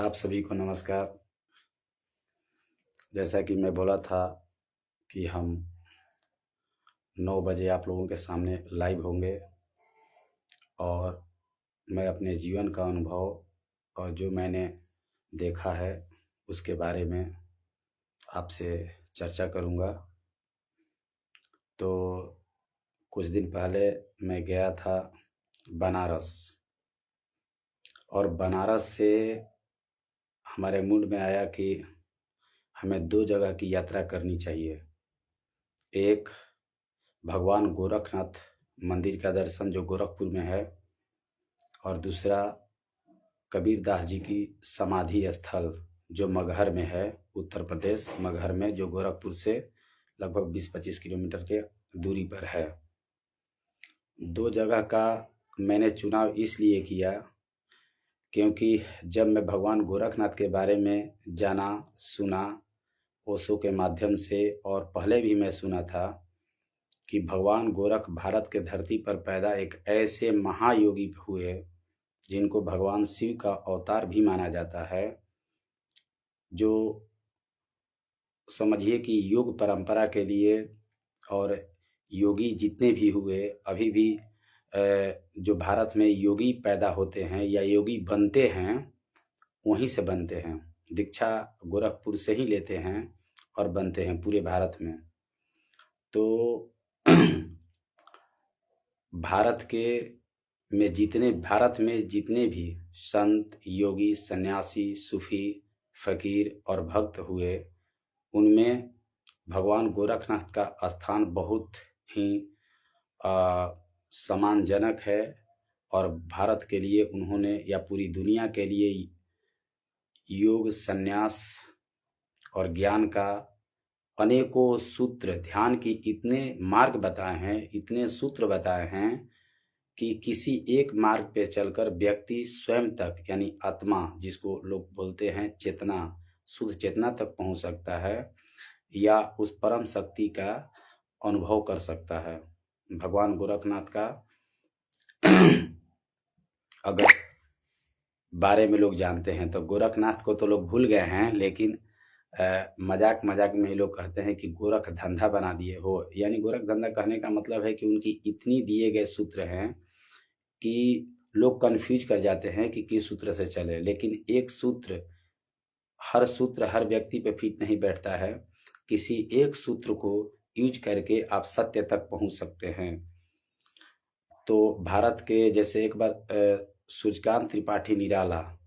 आप सभी को नमस्कार। जैसा कि मैं बोला था कि हम 9 बजे आप लोगों के सामने लाइव होंगे और मैं अपने जीवन का अनुभव और जो मैंने देखा है उसके बारे में आपसे चर्चा करूंगा। तो कुछ दिन पहले मैं गया था बनारस और बनारस से हमारे मूड में आया कि हमें 2 जगह की यात्रा करनी चाहिए। एक भगवान गोरखनाथ मंदिर का दर्शन जो गोरखपुर में है और दूसरा कबीरदास जी की समाधि स्थल जो मगहर में है, उत्तर प्रदेश मगहर में, जो गोरखपुर से लगभग 20-25 किलोमीटर के दूरी पर है। 2 जगह का मैंने चुनाव इसलिए किया क्योंकि जब मैं भगवान गोरखनाथ के बारे में जाना सुना ओशो के माध्यम से, और पहले भी मैं सुना था कि भगवान गोरख भारत के धरती पर पैदा एक ऐसे महायोगी हुए जिनको भगवान शिव का अवतार भी माना जाता है, जो समझिए कि योग परंपरा के लिए, और योगी जितने भी हुए अभी भी जो भारत में योगी पैदा होते हैं या योगी बनते हैं वहीं से बनते हैं। दीक्षा गोरखपुर से ही लेते हैं और बनते हैं पूरे भारत में। तो भारत में जितने भी संत योगी सन्यासी सूफी फकीर और भक्त हुए उनमें भगवान गोरखनाथ का स्थान बहुत ही सम्मानजनक है। और भारत के लिए उन्होंने या पूरी दुनिया के लिए योग संन्यास और ज्ञान का अनेकों सूत्र, ध्यान की इतने मार्ग बताए हैं, इतने सूत्र बताए हैं कि किसी एक मार्ग पे चलकर व्यक्ति स्वयं तक यानी आत्मा, जिसको लोग बोलते हैं चेतना, शुद्ध चेतना तक पहुंच सकता है या उस परम शक्ति का अनुभव कर सकता है। भगवान गोरखनाथ का अगर बारे में लोग जानते हैं तो गोरखनाथ को तो लोग भूल गए हैं, लेकिन मजाक मजाक में ही लोग कहते हैं कि गोरख धंधा बना दिए हो। यानी गोरख धंधा कहने का मतलब है कि उनकी इतनी दिए गए सूत्र हैं कि लोग कंफ्यूज कर जाते हैं कि किस सूत्र से चले, लेकिन एक सूत्र, हर सूत्र हर व्यक्ति पे फिट नहीं बैठता है। किसी एक सूत्र को यूज करके आप सत्य तक पहुंच सकते हैं। तो भारत के जैसे एक बार सूर्यकांत त्रिपाठी निराला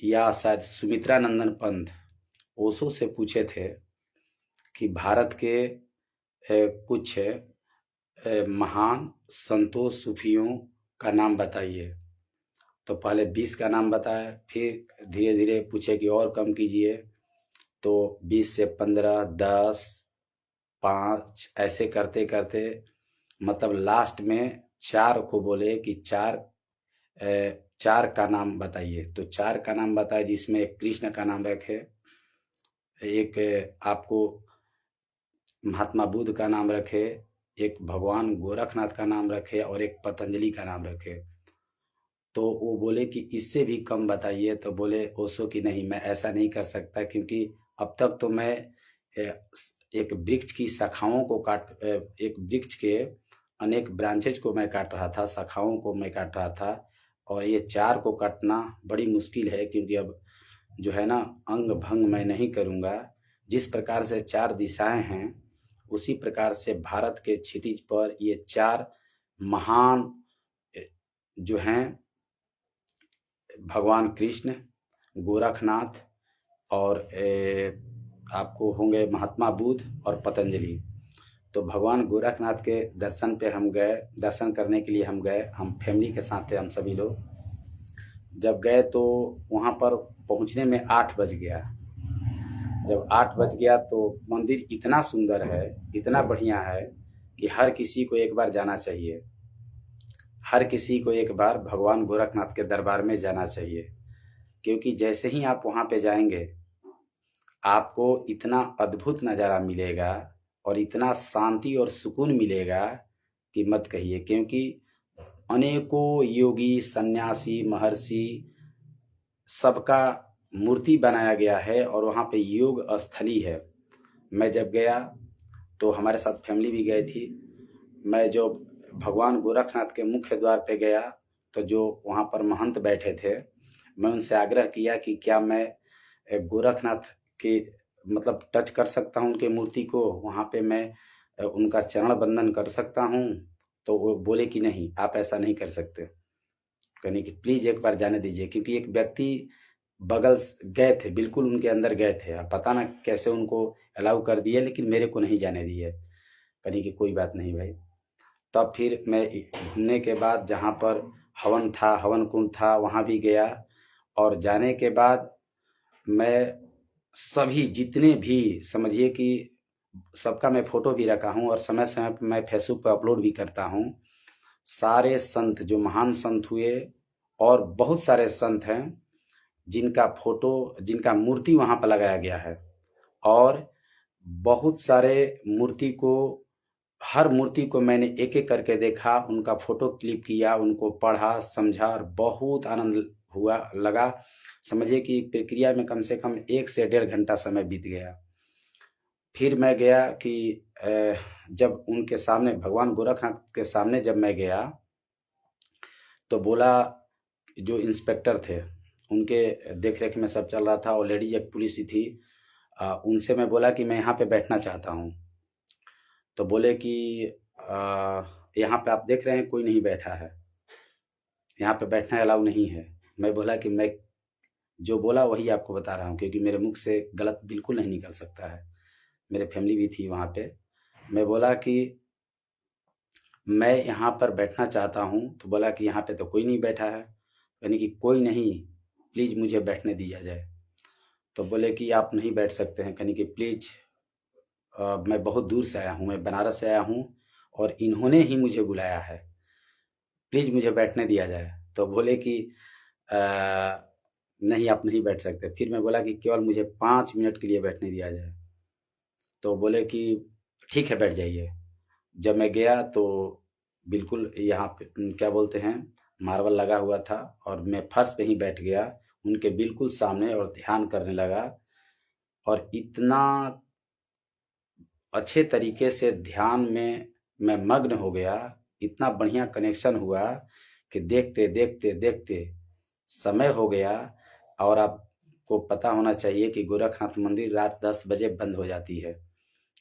या शायद सुमित्रा नंदन पंत ओशो से पूछे थे कि भारत के कुछ महान संतों सूफियों का नाम बताइए। तो पहले 20 का नाम बताया, फिर धीरे धीरे पूछे कि और कम कीजिए, तो 20 से 15, 10, 5 ऐसे करते करते मतलब लास्ट में 4 को बोले कि 4 का नाम बताइए। तो 4 का नाम बताए, जिसमें एक कृष्ण का नाम रखे, एक आपको महात्मा बुद्ध का नाम रखे, एक भगवान गोरखनाथ का नाम रखे और एक पतंजलि का नाम रखे। तो वो बोले कि इससे भी कम बताइए। तो बोले ओशो की नहीं, मैं ऐसा नहीं कर सकता, क्योंकि अब तक तो मैं एक वृक्ष की शाखाओं को एक वृक्ष के अनेक ब्रांचेज को मैं काट रहा था, शाखाओं को मैं काट रहा था, और ये 4 को काटना बड़ी मुश्किल है, क्योंकि अब जो है ना, अंग भंग मैं नहीं करूँगा। जिस प्रकार से 4 दिशाएं हैं उसी प्रकार से भारत के क्षितिज पर ये 4 महान जो हैं, भगवान कृष्ण, गोरखनाथ और आपको होंगे महात्मा बुद्ध और पतंजलि। तो भगवान गोरखनाथ के दर्शन पे हम गए, दर्शन करने के लिए हम गए, हम फैमिली के साथ थे, हम सभी लोग। जब गए तो वहाँ पर पहुँचने में 8 बज गया। जब 8 बज गया तो मंदिर इतना सुंदर है, इतना बढ़िया है कि हर किसी को एक बार जाना चाहिए। हर किसी को एक बार भगवान गोरखनाथ के दरबार में जाना चाहिए, क्योंकि जैसे ही आप वहाँ पे जाएंगे आपको इतना अद्भुत नज़ारा मिलेगा और इतना शांति और सुकून मिलेगा कि मत कहिए। क्योंकि अनेकों योगी, सन्यासी, महर्षि सबका मूर्ति बनाया गया है और वहाँ पे योग स्थली है। मैं जब गया तो हमारे साथ फैमिली भी गई थी। मैं जो भगवान गोरखनाथ के मुख्य द्वार पे गया तो जो वहाँ पर महंत बैठे थे, मैं उनसे आग्रह किया कि क्या मैं गोरखनाथ के मतलब टच कर सकता हूँ उनके मूर्ति को, वहाँ पे मैं उनका चरण बंदन कर सकता हूँ। तो वो बोले कि नहीं, आप ऐसा नहीं कर सकते। कहने कि प्लीज एक बार जाने दीजिए, क्योंकि एक व्यक्ति बगल गए थे, बिल्कुल उनके अंदर गए थे। अब पता ना कैसे उनको अलाउ कर दिए, लेकिन मेरे को नहीं जाने दिए। कहने कि कोई बात नहीं भाई। तब फिर मैं घूमने के बाद जहाँ पर हवन था, हवन कुंड था, वहाँ भी गया। और जाने के बाद मैं सभी जितने भी समझिए कि सबका मैं फोटो भी रखा हूँ और समय समय पर मैं फेसबुक पर अपलोड भी करता हूँ। सारे संत जो महान संत हुए और बहुत सारे संत हैं जिनका फोटो, जिनका मूर्ति वहाँ पर लगाया गया है। और बहुत सारे मूर्ति को, हर मूर्ति को मैंने एक एक करके देखा, उनका फोटो क्लिक किया, उनको पढ़ा, समझा और बहुत आनंद हुआ लगा। समझिए कि प्रक्रिया में कम से कम 1 से 1.5 घंटा समय बीत गया। फिर मैं गया कि जब उनके सामने, भगवान गोरखनाथ के सामने जब मैं गया तो बोला, जो इंस्पेक्टर थे उनके देख रेख में सब चल रहा था और लेडीज एक पुलिस ही थी, उनसे मैं बोला कि मैं यहाँ पे बैठना चाहता हूँ। तो बोले कि यहाँ पे आप देख रहे हैं कोई नहीं बैठा है, यहाँ पे बैठना अलाउ नहीं है। मैं बोला कि मैं जो बोला वही आपको बता रहा हूँ, क्योंकि मेरे मुख से गलत बिल्कुल नहीं निकल सकता है। मेरे फैमिली भी थी वहाँ पे। मैं बोला कि मैं यहाँ पर बैठना चाहता हूँ। तो बोला कि यहाँ पे तो कोई नहीं बैठा है। यानी कि कोई नहीं, प्लीज़ मुझे बैठने दिया जाए। तो बोले कि आप नहीं बैठ सकते हैं। कहने कि प्लीज़, मैं बहुत दूर से आया हूँ, मैं बनारस से आया हूँ और इन्होंने ही मुझे बुलाया है, प्लीज़ मुझे बैठने दिया जाए। तो बोले कि नहीं, आप नहीं बैठ सकते। फिर मैं बोला कि केवल मुझे 5 मिनट के लिए बैठने दिया जाए। तो बोले कि ठीक है, बैठ जाइए। जब मैं गया तो बिल्कुल यहाँ पे क्या बोलते हैं, मार्बल लगा हुआ था और मैं फर्श पे ही बैठ गया उनके बिल्कुल सामने और ध्यान करने लगा। और इतना अच्छे तरीके से ध्यान में मैं मग्न हो गया, इतना बढ़िया कनेक्शन हुआ कि देखते देखते देखते समय हो गया। और आपको पता होना चाहिए कि गोरखनाथ मंदिर रात 10 बजे बंद हो जाती है।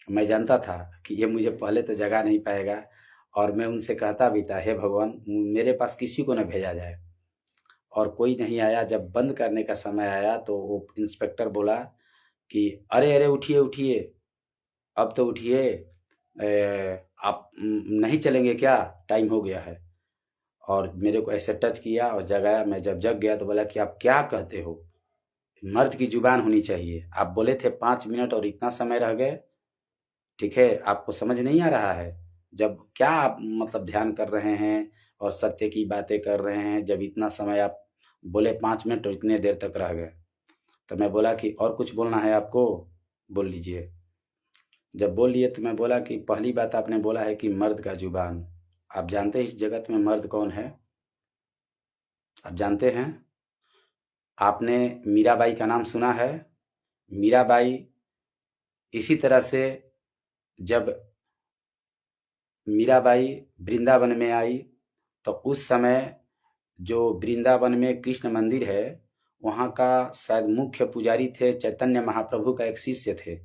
मैं जानता था कि ये मुझे पहले तो जगा नहीं पाएगा और मैं उनसे कहता भी था, हे भगवान मेरे पास किसी को न भेजा जाए। और कोई नहीं आया। जब बंद करने का समय आया तो वो इंस्पेक्टर बोला कि अरे अरे उठिए उठिए, अब तो उठिए, आप नहीं चलेंगे क्या, टाइम हो गया है। और मेरे को ऐसे टच किया और जगाया। मैं जब जग गया तो बोला कि आप क्या कहते हो, मर्द की जुबान होनी चाहिए। आप बोले थे 5 मिनट और इतना समय रह गए। ठीक है, आपको समझ नहीं आ रहा है, जब क्या आप मतलब ध्यान कर रहे हैं और सत्य की बातें कर रहे हैं, जब इतना समय आप बोले 5 मिनट और इतने देर तक रह गए। तो मैं बोला कि और कुछ बोलना है आपको, बोल लीजिए। जब बोल लिए तो मैं बोला कि पहली बात आपने बोला है कि मर्द का जुबान। आप जानते हैं इस जगत में मर्द कौन है? आप जानते हैं? आपने मीराबाई का नाम सुना है? मीराबाई इसी तरह से, जब मीराबाई वृंदावन में आई तो उस समय जो वृंदावन में कृष्ण मंदिर है, वहाँ का शायद मुख्य पुजारी थे चैतन्य महाप्रभु का एक शिष्य थे।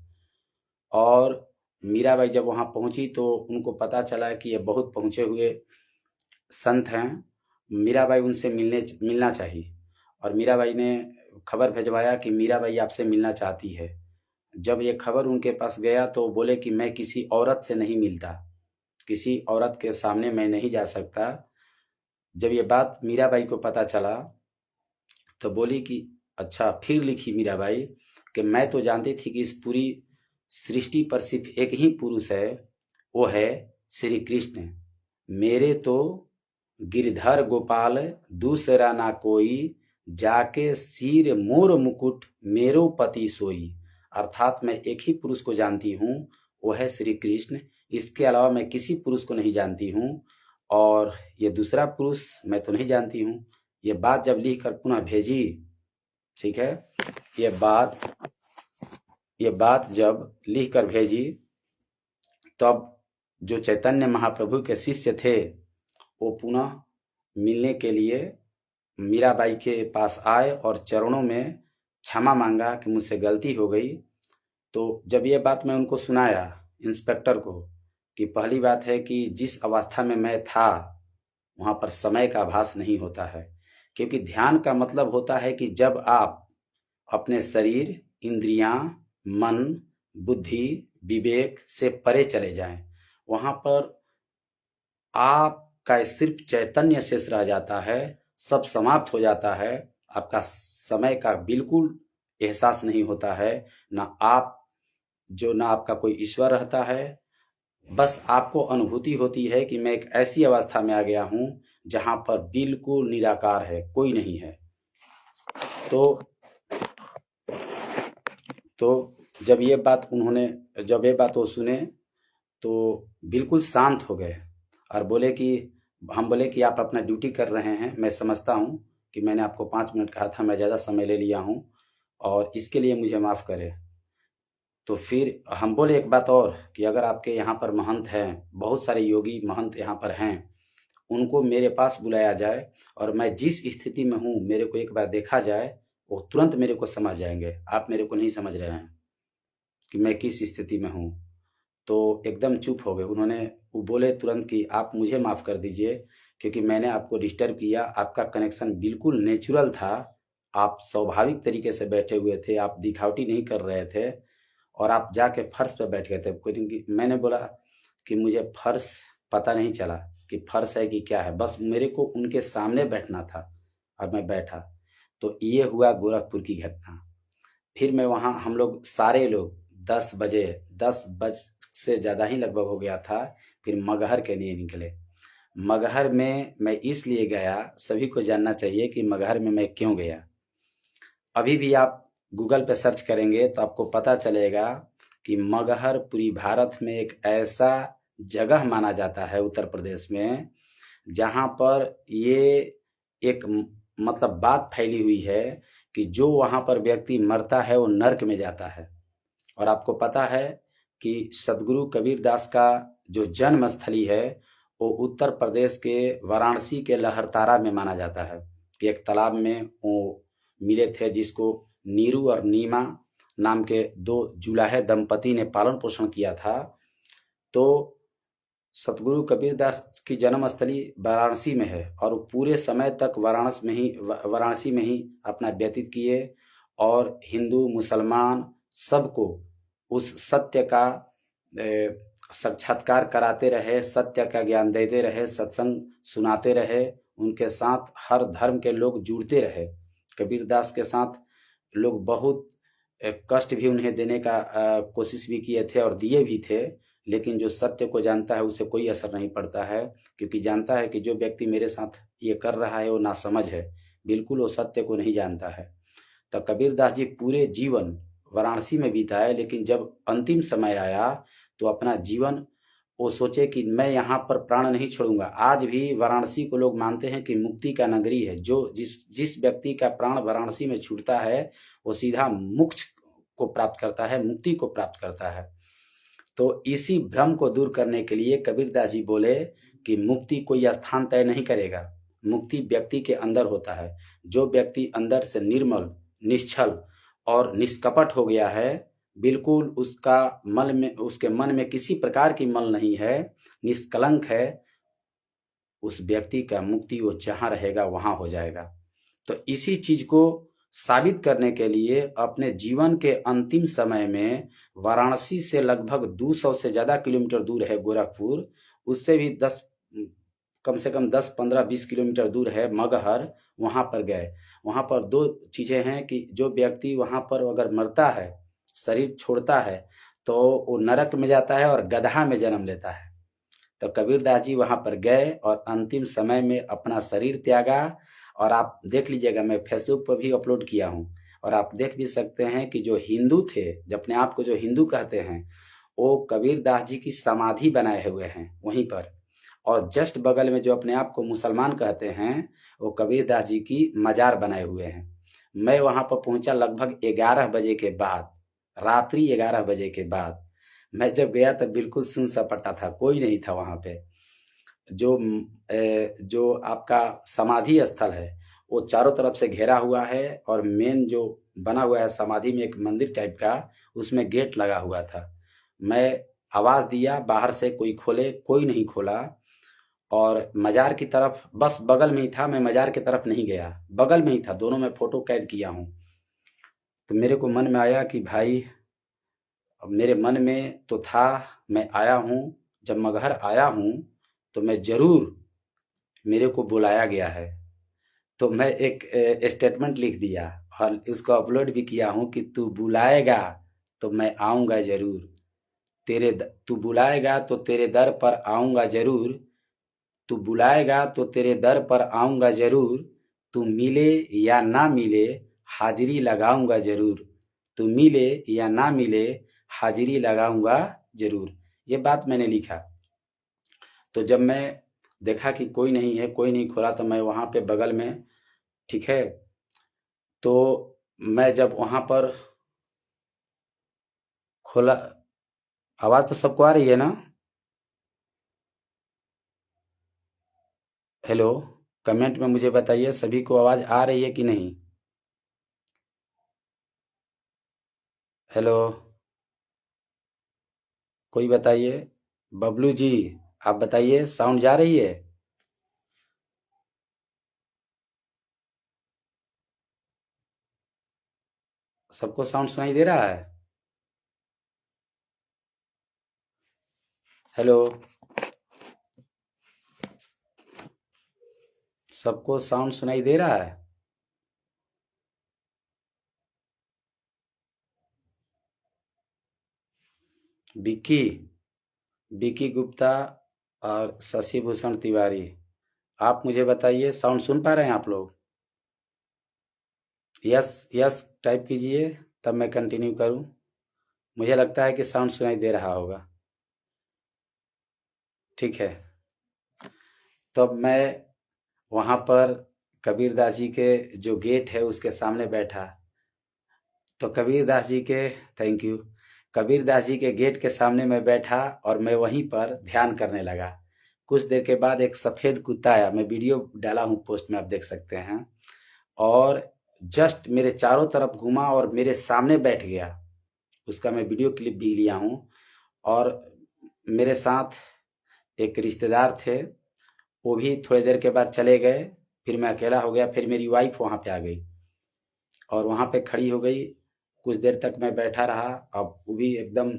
और मीराबाई जब वहाँ पहुँची तो उनको पता चला कि ये बहुत पहुँचे हुए संत हैं, मीराबाई उनसे मिलना चाहिए। और मीराबाई ने खबर भिजवाया कि मीराबाई आपसे मिलना चाहती है। जब ये खबर उनके पास गया तो बोले कि मैं किसी औरत से नहीं मिलता, किसी औरत के सामने मैं नहीं जा सकता। जब ये बात मीराबाई को पता चला तो बोली कि अच्छा। फिर लिखी मीराबाई कि मैं तो जानती थी कि इस पूरी सृष्टि पर सिर्फ एक ही पुरुष है, वो है श्री कृष्ण। मेरे तो गिरधर गोपाल दूसरा ना कोई, जाके सिर मोर मुकुट मेरो पति सोई। अर्थात मैं एक ही पुरुष को जानती हूँ, वो है श्री कृष्ण। इसके अलावा मैं किसी पुरुष को नहीं जानती हूँ। और ये दूसरा पुरुष मैं तो नहीं जानती हूँ। ये बात जब लिख कर पुनः भेजी, ठीक है, ये बात जब लिख कर भेजी, तब जो चैतन्य महाप्रभु के शिष्य थे वो पुनः मिलने के लिए मीराबाई के पास आए और चरणों में क्षमा मांगा कि मुझसे गलती हो गई। तो जब ये बात मैं उनको सुनाया इंस्पेक्टर को, कि पहली बात है कि जिस अवस्था में मैं था वहाँ पर समय का आभास नहीं होता है, क्योंकि ध्यान का मतलब होता है कि जब आप अपने शरीर, इंद्रियां, मन, बुद्धि, विवेक से परे चले जाएं, वहाँ पर आपका सिर्फ चैतन्य शेष रह जाता है, सब समाप्त हो जाता है, आपका समय का बिल्कुल एहसास नहीं होता है, ना आपका कोई ईश्वर रहता है। बस आपको अनुभूति होती है कि मैं एक ऐसी अवस्था में आ गया हूँ जहाँ पर बिल्कुल निराकार है, कोई नहीं है। तो जब ये बात वो सुने तो बिल्कुल शांत हो गए और हम बोले कि आप अपना ड्यूटी कर रहे हैं, मैं समझता हूँ कि मैंने आपको 5 मिनट कहा था, मैं ज़्यादा समय ले लिया हूँ और इसके लिए मुझे माफ़ करें। तो फिर हम बोले एक बात और कि अगर आपके यहाँ पर महंत हैं, बहुत सारे योगी महंत यहाँ पर हैं, उनको मेरे पास बुलाया जाए और मैं जिस स्थिति में हूँ मेरे को एक बार देखा जाए, वो तुरंत मेरे को समझ जाएंगे। आप मेरे को नहीं समझ रहे हैं कि मैं किस स्थिति में हूँ। तो एकदम चुप हो गए। वो बोले तुरंत कि आप मुझे माफ़ कर दीजिए क्योंकि मैंने आपको डिस्टर्ब किया। आपका कनेक्शन बिल्कुल नेचुरल था, आप स्वाभाविक तरीके से बैठे हुए थे, आप दिखावटी नहीं कर रहे थे और आप जाके फर्श पे बैठ गए थे। क्योंकि मैंने बोला कि मुझे फर्श पता नहीं चला कि फर्श है कि क्या है, बस मेरे को उनके सामने बैठना था और मैं बैठा। तो ये हुआ गोरखपुर की घटना। फिर मैं वहाँ, हम लोग सारे लोग 10 बज से ज़्यादा ही लगभग हो गया था, फिर मगहर के लिए निकले। मगहर में मैं इसलिए गया, सभी को जानना चाहिए कि मगहर में मैं क्यों गया। अभी भी आप गूगल पे सर्च करेंगे तो आपको पता चलेगा कि मगहर पूरी भारत में एक ऐसा जगह माना जाता है उत्तर प्रदेश में, जहाँ पर ये एक मतलब बात फैली हुई है कि जो वहाँ पर व्यक्ति मरता है वो नर्क में जाता है। और आपको पता है कि सदगुरु कबीरदास का जो जन्म स्थली है वो उत्तर प्रदेश के वाराणसी के लहरतारा में माना जाता है। एक तालाब में वो मिले थे जिसको नीरू और नीमा नाम के 2 जुलाहे दंपति ने पालन पोषण किया था। तो सतगुरु कबीरदास की जन्मस्थली वाराणसी में है और वो पूरे समय तक वाराणसी में ही अपना व्यतीत किए और हिंदू मुसलमान सबको उस सत्य का साक्षात्कार कराते रहे, सत्य का ज्ञान देते रहे, सत्संग सुनाते रहे, उनके साथ हर धर्म के लोग जुड़ते रहे। कबीरदास के साथ लोग बहुत कष्ट भी उन्हें देने का कोशिश भी किए थे और दिए भी थे, लेकिन जो सत्य को जानता है उसे कोई असर नहीं पड़ता है, क्योंकि जानता है कि जो व्यक्ति मेरे साथ ये कर रहा है वो नासमझ है, बिल्कुल वो सत्य को नहीं जानता है। तो कबीरदास जी पूरे जीवन वाराणसी में बिताए, लेकिन जब अंतिम समय आया तो अपना जीवन वो सोचे कि मैं यहाँ पर प्राण नहीं छोड़ूंगा। आज भी वाराणसी को लोग मानते हैं कि मुक्ति का नगरी है। जो जिस व्यक्ति का प्राण वाराणसी में छूटता है वो सीधा मोक्ष को प्राप्त करता है, मुक्ति को प्राप्त करता है। तो इसी भ्रम को दूर करने के लिए कबीरदास जी बोले कि मुक्ति कोई स्थान तय नहीं करेगा, मुक्ति व्यक्ति के अंदर होता है। जो व्यक्ति अंदर से निर्मल, निश्चल और निष्कपट हो गया है, बिल्कुल उसके मन में किसी प्रकार की मल नहीं है, निष्कलंक है, उस व्यक्ति का मुक्ति वो जहाँ रहेगा वहाँ हो जाएगा। तो इसी चीज को साबित करने के लिए अपने जीवन के अंतिम समय में वाराणसी से लगभग 200 से ज्यादा किलोमीटर दूर है गोरखपुर, उससे भी कम से कम 10, 15, 20 किलोमीटर दूर है मगहर। वहां पर गए। वहां पर 2 चीजें हैं कि जो व्यक्ति वहां पर अगर मरता है, शरीर छोड़ता है, तो वो नरक में जाता है और गधा में जन्म लेता है। तो कबीरदास जी वहां पर गए और अंतिम समय में अपना शरीर त्यागा। और आप देख लीजिएगा, मैं फेसबुक पर भी अपलोड किया हूँ और आप देख भी सकते हैं कि जो हिंदू थे, जो अपने आप को जो हिंदू कहते हैं, वो कबीरदास जी की समाधि बनाए हुए हैं वहीं पर। और जस्ट बगल में जो अपने आप को मुसलमान कहते हैं, वो कबीरदास जी की मजार बनाए हुए हैं। मैं वहां पर पहुंचा लगभग 11 बजे के बाद, रात्रि 11 बजे के बाद। मैं जब गया तब बिल्कुल सुन सपाटा था, कोई नहीं था वहां पे। जो आपका समाधि स्थल है वो चारों तरफ से घेरा हुआ है, और मेन जो बना हुआ है समाधि में एक मंदिर टाइप का, उसमें गेट लगा हुआ था। मैं आवाज दिया बाहर से, कोई खोले, कोई नहीं खोला। और मजार की तरफ बस बगल में ही था, मैं मजार की तरफ नहीं गया, बगल में ही था, दोनों में फोटो कैद किया हूँ। तो मेरे को मन में आया कि भाई, अब मेरे मन में तो था, मैं आया हूँ, जब मगहर आया हूँ तो मैं जरूर, मेरे को बुलाया गया है। तो मैं एक स्टेटमेंट लिख दिया और उसको अपलोड भी किया हूँ कि तू बुलाएगा तो मैं आऊँगा ज़रूर, तू बुलाएगा तो तेरे दर पर आऊँगा ज़रूर, तू बुलाएगा तो तेरे दर पर आऊँगा ज़रूर, तू मिले या ना मिले हाजिरी लगाऊँगा ज़रूर, तू मिले या ना मिले हाजिरी लगाऊँगा ज़रूर। ये बात मैंने लिखा। तो जब मैं देखा कि कोई नहीं है, कोई नहीं खोला, तो मैं वहाँ पे बगल में, ठीक है, तो मैं जब वहाँ पर खोला, आवाज़ तो सबको आ रही है ना? हेलो, कमेंट में मुझे बताइए सभी को आवाज़ आ रही है कि नहीं? हेलो, कोई बताइए। बबलू जी, आप बताइए, साउंड जा रही है? सबको साउंड सुनाई दे रहा है? हेलो, सबको साउंड सुनाई दे रहा है? विक्की, विक्की गुप्ता और शशि भूषण तिवारी, आप मुझे बताइए, साउंड सुन पा रहे हैं आप लोग? यस यस टाइप कीजिए, तब मैं कंटिन्यू करूं। मुझे लगता है कि साउंड सुनाई दे रहा होगा। ठीक है, तब मैं वहां पर कबीरदास जी के जो गेट है उसके सामने बैठा। तो कबीरदास जी के, थैंक यू, कबीरदास जी के गेट के सामने मैं बैठा और मैं वहीं पर ध्यान करने लगा। कुछ देर के बाद एक सफेद कुत्ता आया, मैं वीडियो डाला हूँ पोस्ट में, आप देख सकते हैं, और जस्ट मेरे चारों तरफ घूमा और मेरे सामने बैठ गया। उसका मैं वीडियो क्लिप भी लिया हूँ। और मेरे साथ एक रिश्तेदार थे, वो भी थोड़ी देर के बाद चले गए। फिर मैं अकेला हो गया, फिर मेरी वाइफ वहाँ पे आ गई और वहाँ पे खड़ी हो गई। कुछ देर तक मैं बैठा रहा। अब वो भी एकदम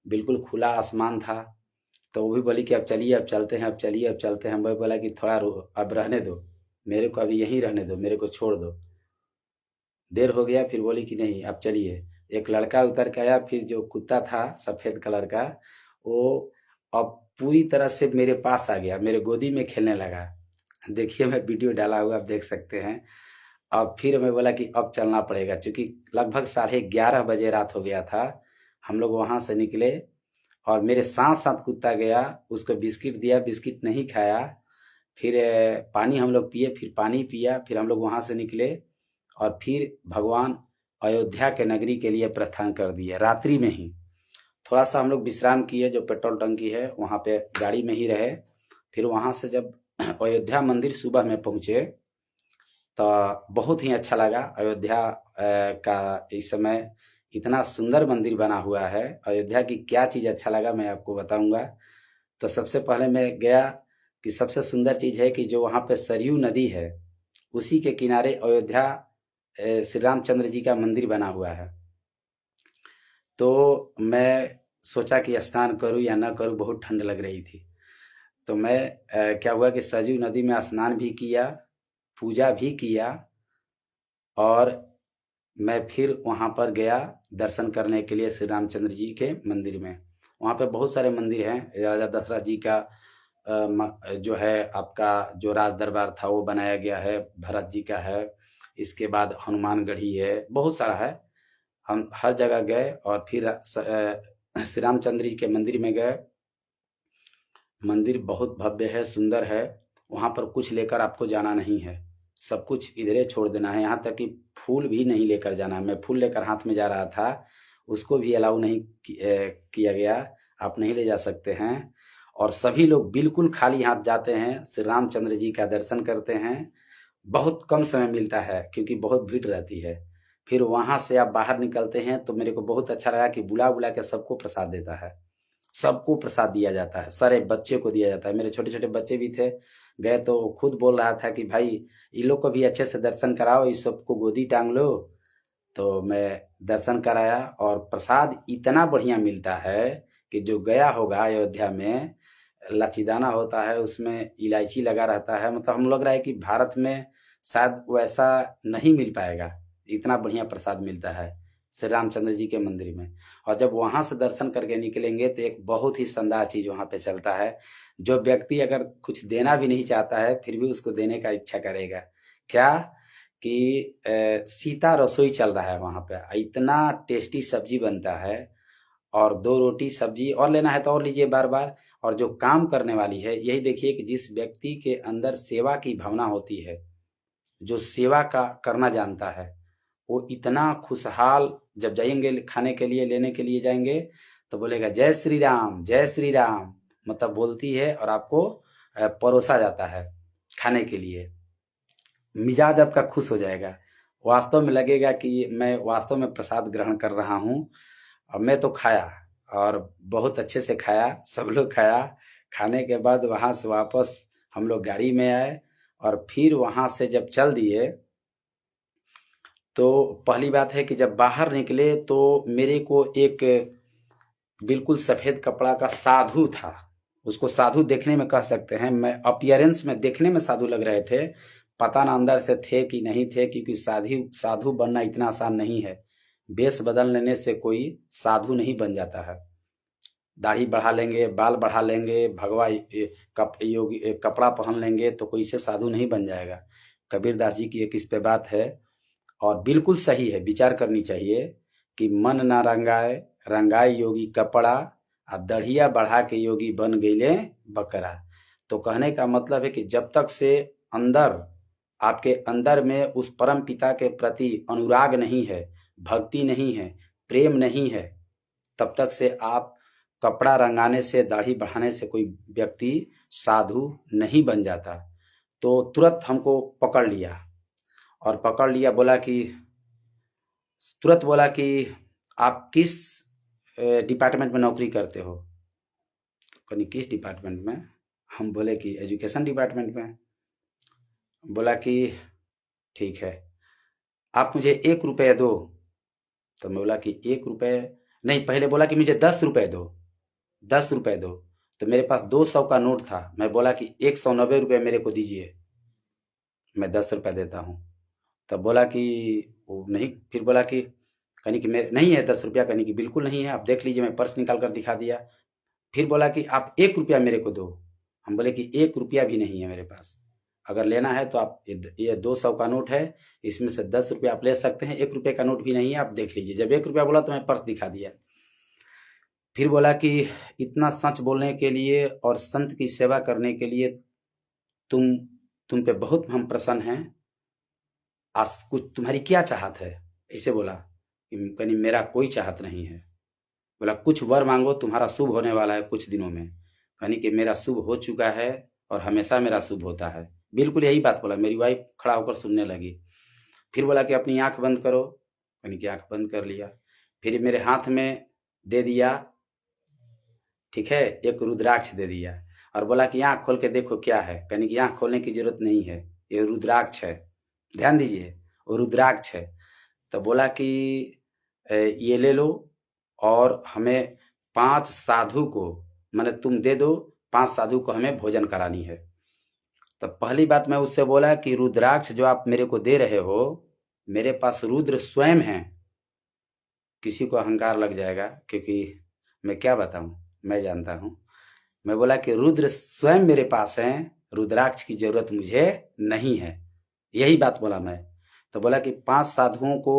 बिल्कुल खुला आसमान था। तो वो भी बोली कि अब चलिए, अब चलते हैं, अब चलिए, अब चलते हैं। मैं बोला कि थोड़ा अब रहने दो, मेरे को अभी यहीं रहने दो, मेरे को छोड़ दो, देर हो गया। फिर बोली कि नहीं, अब चलिए। एक लड़का उतर के आया, फिर जो कुत्ता था सफेद कलर का, वो अब पूरी तरह से मेरे पास आ गया, मेरे गोदी में खेलने लगा। देखिए, मैं वीडियो डाला हुआ, आप देख सकते हैं। अब फिर मैं बोला कि अब चलना पड़ेगा, क्योंकि लगभग 11:30 बजे रात हो गया था। हम लोग वहां से निकले और मेरे साथ साथ कुत्ता गया, उसको बिस्किट दिया, बिस्किट नहीं खाया। फिर पानी हम लोग पिए, फिर पानी पिया, फिर हम लोग वहां से निकले और फिर भगवान अयोध्या के नगरी के लिए प्रस्थान कर दिए। रात्रि में ही थोड़ा सा हम लोग विश्राम किए, जो पेट्रोल टंकी है वहां पे गाड़ी में ही रहे। फिर वहां से जब अयोध्या मंदिर सुबह में पहुंचे तो बहुत ही अच्छा लगा। अयोध्या का इस समय इतना सुंदर मंदिर बना हुआ है। अयोध्या की क्या चीज़ अच्छा लगा मैं आपको बताऊंगा। तो सबसे पहले मैं गया कि सबसे सुंदर चीज़ है कि जो वहाँ पे सरयू नदी है, उसी के किनारे अयोध्या श्री रामचंद्र जी का मंदिर बना हुआ है। तो मैं सोचा कि स्नान करूं या ना करूं, बहुत ठंड लग रही थी। तो मैं क्या हुआ कि सरयू नदी में स्नान भी किया, पूजा भी किया, और मैं फिर वहाँ पर गया दर्शन करने के लिए श्री रामचंद्र जी के मंदिर में। वहाँ पे बहुत सारे मंदिर हैं। राजा दशरथ जी का जो है आपका जो राज दरबार था वो बनाया गया है, भरत जी का है, इसके बाद हनुमानगढ़ी है, बहुत सारा है। हम हर जगह गए और फिर श्री रामचंद्र जी के मंदिर में गए। मंदिर बहुत भव्य है, सुंदर है। वहाँ पर कुछ लेकर आपको जाना नहीं है, सब कुछ इधरे छोड़ देना है। यहाँ तक कि फूल भी नहीं लेकर जाना है। मैं फूल लेकर हाथ में जा रहा था, उसको भी अलाउ नहीं किया गया, आप नहीं ले जा सकते हैं। और सभी लोग बिल्कुल खाली हाथ जाते हैं, श्री रामचंद्र जी का दर्शन करते हैं। बहुत कम समय मिलता है क्योंकि बहुत भीड़ रहती है। फिर वहाँ से आप बाहर निकलते हैं तो मेरे को बहुत अच्छा लगा कि बुला बुला के सबको प्रसाद देता है, सबको प्रसाद दिया जाता है, सारे बच्चे को दिया जाता है। मेरे छोटे छोटे बच्चे भी थे, गए तो खुद बोल रहा था कि भाई इन लोग को भी अच्छे से दर्शन कराओ, इस सबको गोदी टांग लो। तो मैं दर्शन कराया और प्रसाद इतना बढ़िया मिलता है कि जो गया होगा अयोध्या में, लाचीदाना होता है, उसमें इलायची लगा रहता है। मतलब हम लग रहा है कि भारत में शायद वैसा नहीं मिल पाएगा, इतना बढ़िया प्रसाद मिलता है श्री रामचंद्र जी के मंदिर में। और जब वहां से दर्शन करके निकलेंगे तो एक बहुत ही शानदार चीज वहां पे चलता है। जो व्यक्ति अगर कुछ देना भी नहीं चाहता है फिर भी उसको देने का इच्छा करेगा। क्या कि सीता रसोई चल रहा है वहां पे, इतना टेस्टी सब्जी बनता है। और 2 रोटी सब्जी और लेना है तो और लीजिए बार बार। और जो काम करने वाली है, यही देखिए कि जिस व्यक्ति के अंदर सेवा की भावना होती है, जो सेवा का करना जानता है, वो इतना खुशहाल, जब जाएंगे खाने के लिए, लेने के लिए जाएंगे तो बोलेगा जय श्री राम, जय श्री राम, मतलब बोलती है और आपको परोसा जाता है खाने के लिए। मिजाज आपका खुश हो जाएगा, वास्तव में लगेगा कि मैं वास्तव में प्रसाद ग्रहण कर रहा हूँ। और मैं तो खाया और बहुत अच्छे से खाया, सब लोग खाया। खाने के बाद वहाँ से वापस हम लोग गाड़ी में आए और फिर वहाँ से जब चल दिए तो पहली बात है कि जब बाहर निकले तो मेरे को एक बिल्कुल सफेद कपड़ा का साधु था, उसको साधु देखने में कह सकते हैं, मैं अपीयरेंस में देखने में साधु लग रहे थे, पता ना अंदर से थे कि नहीं थे, क्योंकि साधु बनना इतना आसान नहीं है। वेश बदल लेने से कोई साधु नहीं बन जाता है। दाढ़ी बढ़ा लेंगे, बाल बढ़ा लेंगे, भगवा योगी कपड़ा पहन लेंगे तो कोई से साधु नहीं बन जाएगा। कबीर दास जी की एक इस पे बात है और बिल्कुल सही है, विचार करनी चाहिए कि मन ना रंगाए, रंगाए योगी कपड़ा, आ दढ़िया बढ़ा के योगी बन गईले बकरा। तो कहने का मतलब है कि जब तक से अंदर, आपके अंदर में उस परम पिता के प्रति अनुराग नहीं है, भक्ति नहीं है, प्रेम नहीं है, तब तक से आप कपड़ा रंगाने से, दाढ़ी बढ़ाने से कोई व्यक्ति साधु नहीं बन जाता। तो तुरंत हमको पकड़ लिया और पकड़ लिया, बोला कि तुरंत बोला कि आप किस डिपार्टमेंट में नौकरी करते हो? कहीं किस डिपार्टमेंट में? हम बोले कि एजुकेशन डिपार्टमेंट में। बोला कि ठीक है, आप मुझे 1 रुपये दो। तो मैं बोला कि 1 रुपये नहीं, पहले बोला कि मुझे 10 रुपये दो, 10 रुपये दो। तो मेरे पास 200 का नोट था, मैं बोला कि 190 रुपये मेरे को दीजिए, मैं 10 रुपये देता हूँ। तब बोला कि वो नहीं, फिर बोला कि कहने कि मेरे नहीं है 10 रुपया, कहने कि बिल्कुल नहीं है, आप देख लीजिए। मैं पर्स निकाल कर दिखा दिया। फिर बोला कि आप 1 रुपया मेरे को दो। हम बोले कि 1 रुपया भी नहीं है मेरे पास, अगर लेना है तो आप ये 200 का नोट है, इसमें से 10 रुपया आप ले सकते हैं, 1 रुपये का नोट भी नहीं है, आप देख लीजिए। जब 1 रुपया बोला तो मैं पर्स दिखा दिया। फिर बोला कि इतना सच बोलने के लिए और संत की सेवा करने के लिए तुम पे बहुत हम प्रसन्न हैं। आज कुछ तुम्हारी क्या चाहत है? ऐसे बोला कि कहीं मेरा कोई चाहत नहीं है। बोला कुछ वर मांगो, तुम्हारा शुभ होने वाला है कुछ दिनों में। कहनी कि मेरा शुभ हो चुका है और हमेशा मेरा शुभ होता है। बिल्कुल यही बात बोला। मेरी वाइफ खड़ा होकर सुनने लगी। फिर बोला कि अपनी आंख बंद करो। कहनी कि आंख बंद कर लिया। फिर मेरे हाथ में दे दिया, ठीक है, एक रुद्राक्ष दे दिया और बोला कि आंख खोल के देखो क्या है। कहनी कि आंख खोलने की जरूरत नहीं है, ये रुद्राक्ष है, ध्यान दीजिए, वो रुद्राक्ष है। तो बोला कि ये ले लो और हमें 5 साधु को, माने तुम दे दो, 5 साधु को हमें भोजन करानी है। तो पहली बात मैं उससे बोला कि रुद्राक्ष जो आप मेरे को दे रहे हो, मेरे पास रुद्र स्वयं है। किसी को अहंकार लग जाएगा, क्योंकि मैं क्या बताऊं, मैं जानता हूं। मैं बोला कि रुद्र स्वयं मेरे पास हैं, रुद्राक्ष की जरूरत मुझे नहीं है, यही बात बोला मैं। तो बोला कि 5 साधुओं को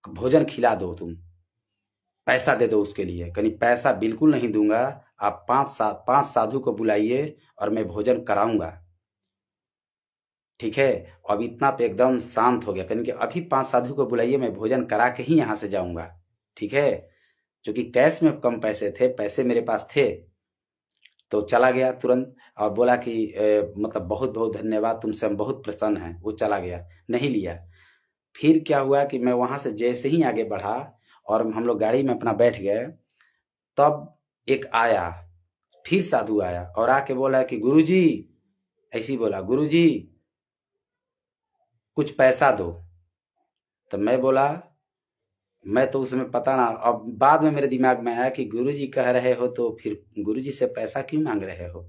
भोजन खिला दो तुम। पैसा दे दो उसके लिए। कहीं पैसा बिल्कुल नहीं दूंगा, आप 5 साधु को बुलाइए और मैं भोजन कराऊंगा, ठीक है। अब इतना पे एकदम शांत हो गया, कहीं कि अभी 5 साधु को बुलाइए, मैं भोजन करा के ही यहाँ से जाऊंगा, ठीक है। क्योंकि कैश में कम पैसे थे, पैसे मेरे पास थे, तो चला गया तुरंत और बोला कि मतलब बहुत बहुत धन्यवाद, तुमसे हम बहुत प्रसन्न हैं। वो चला गया, नहीं लिया। फिर क्या हुआ कि मैं वहां से जैसे ही आगे बढ़ा और हम लोग गाड़ी में अपना बैठ गए, तब एक आया, फिर साधु आया और आके बोला कि गुरुजी, ऐसी बोला, गुरुजी कुछ पैसा दो। तो मैं बोला, मैं तो उसमें पता ना, अब बाद में मेरे दिमाग में आया कि गुरुजी कह रहे हो तो फिर गुरुजी से पैसा क्यों मांग रहे हो,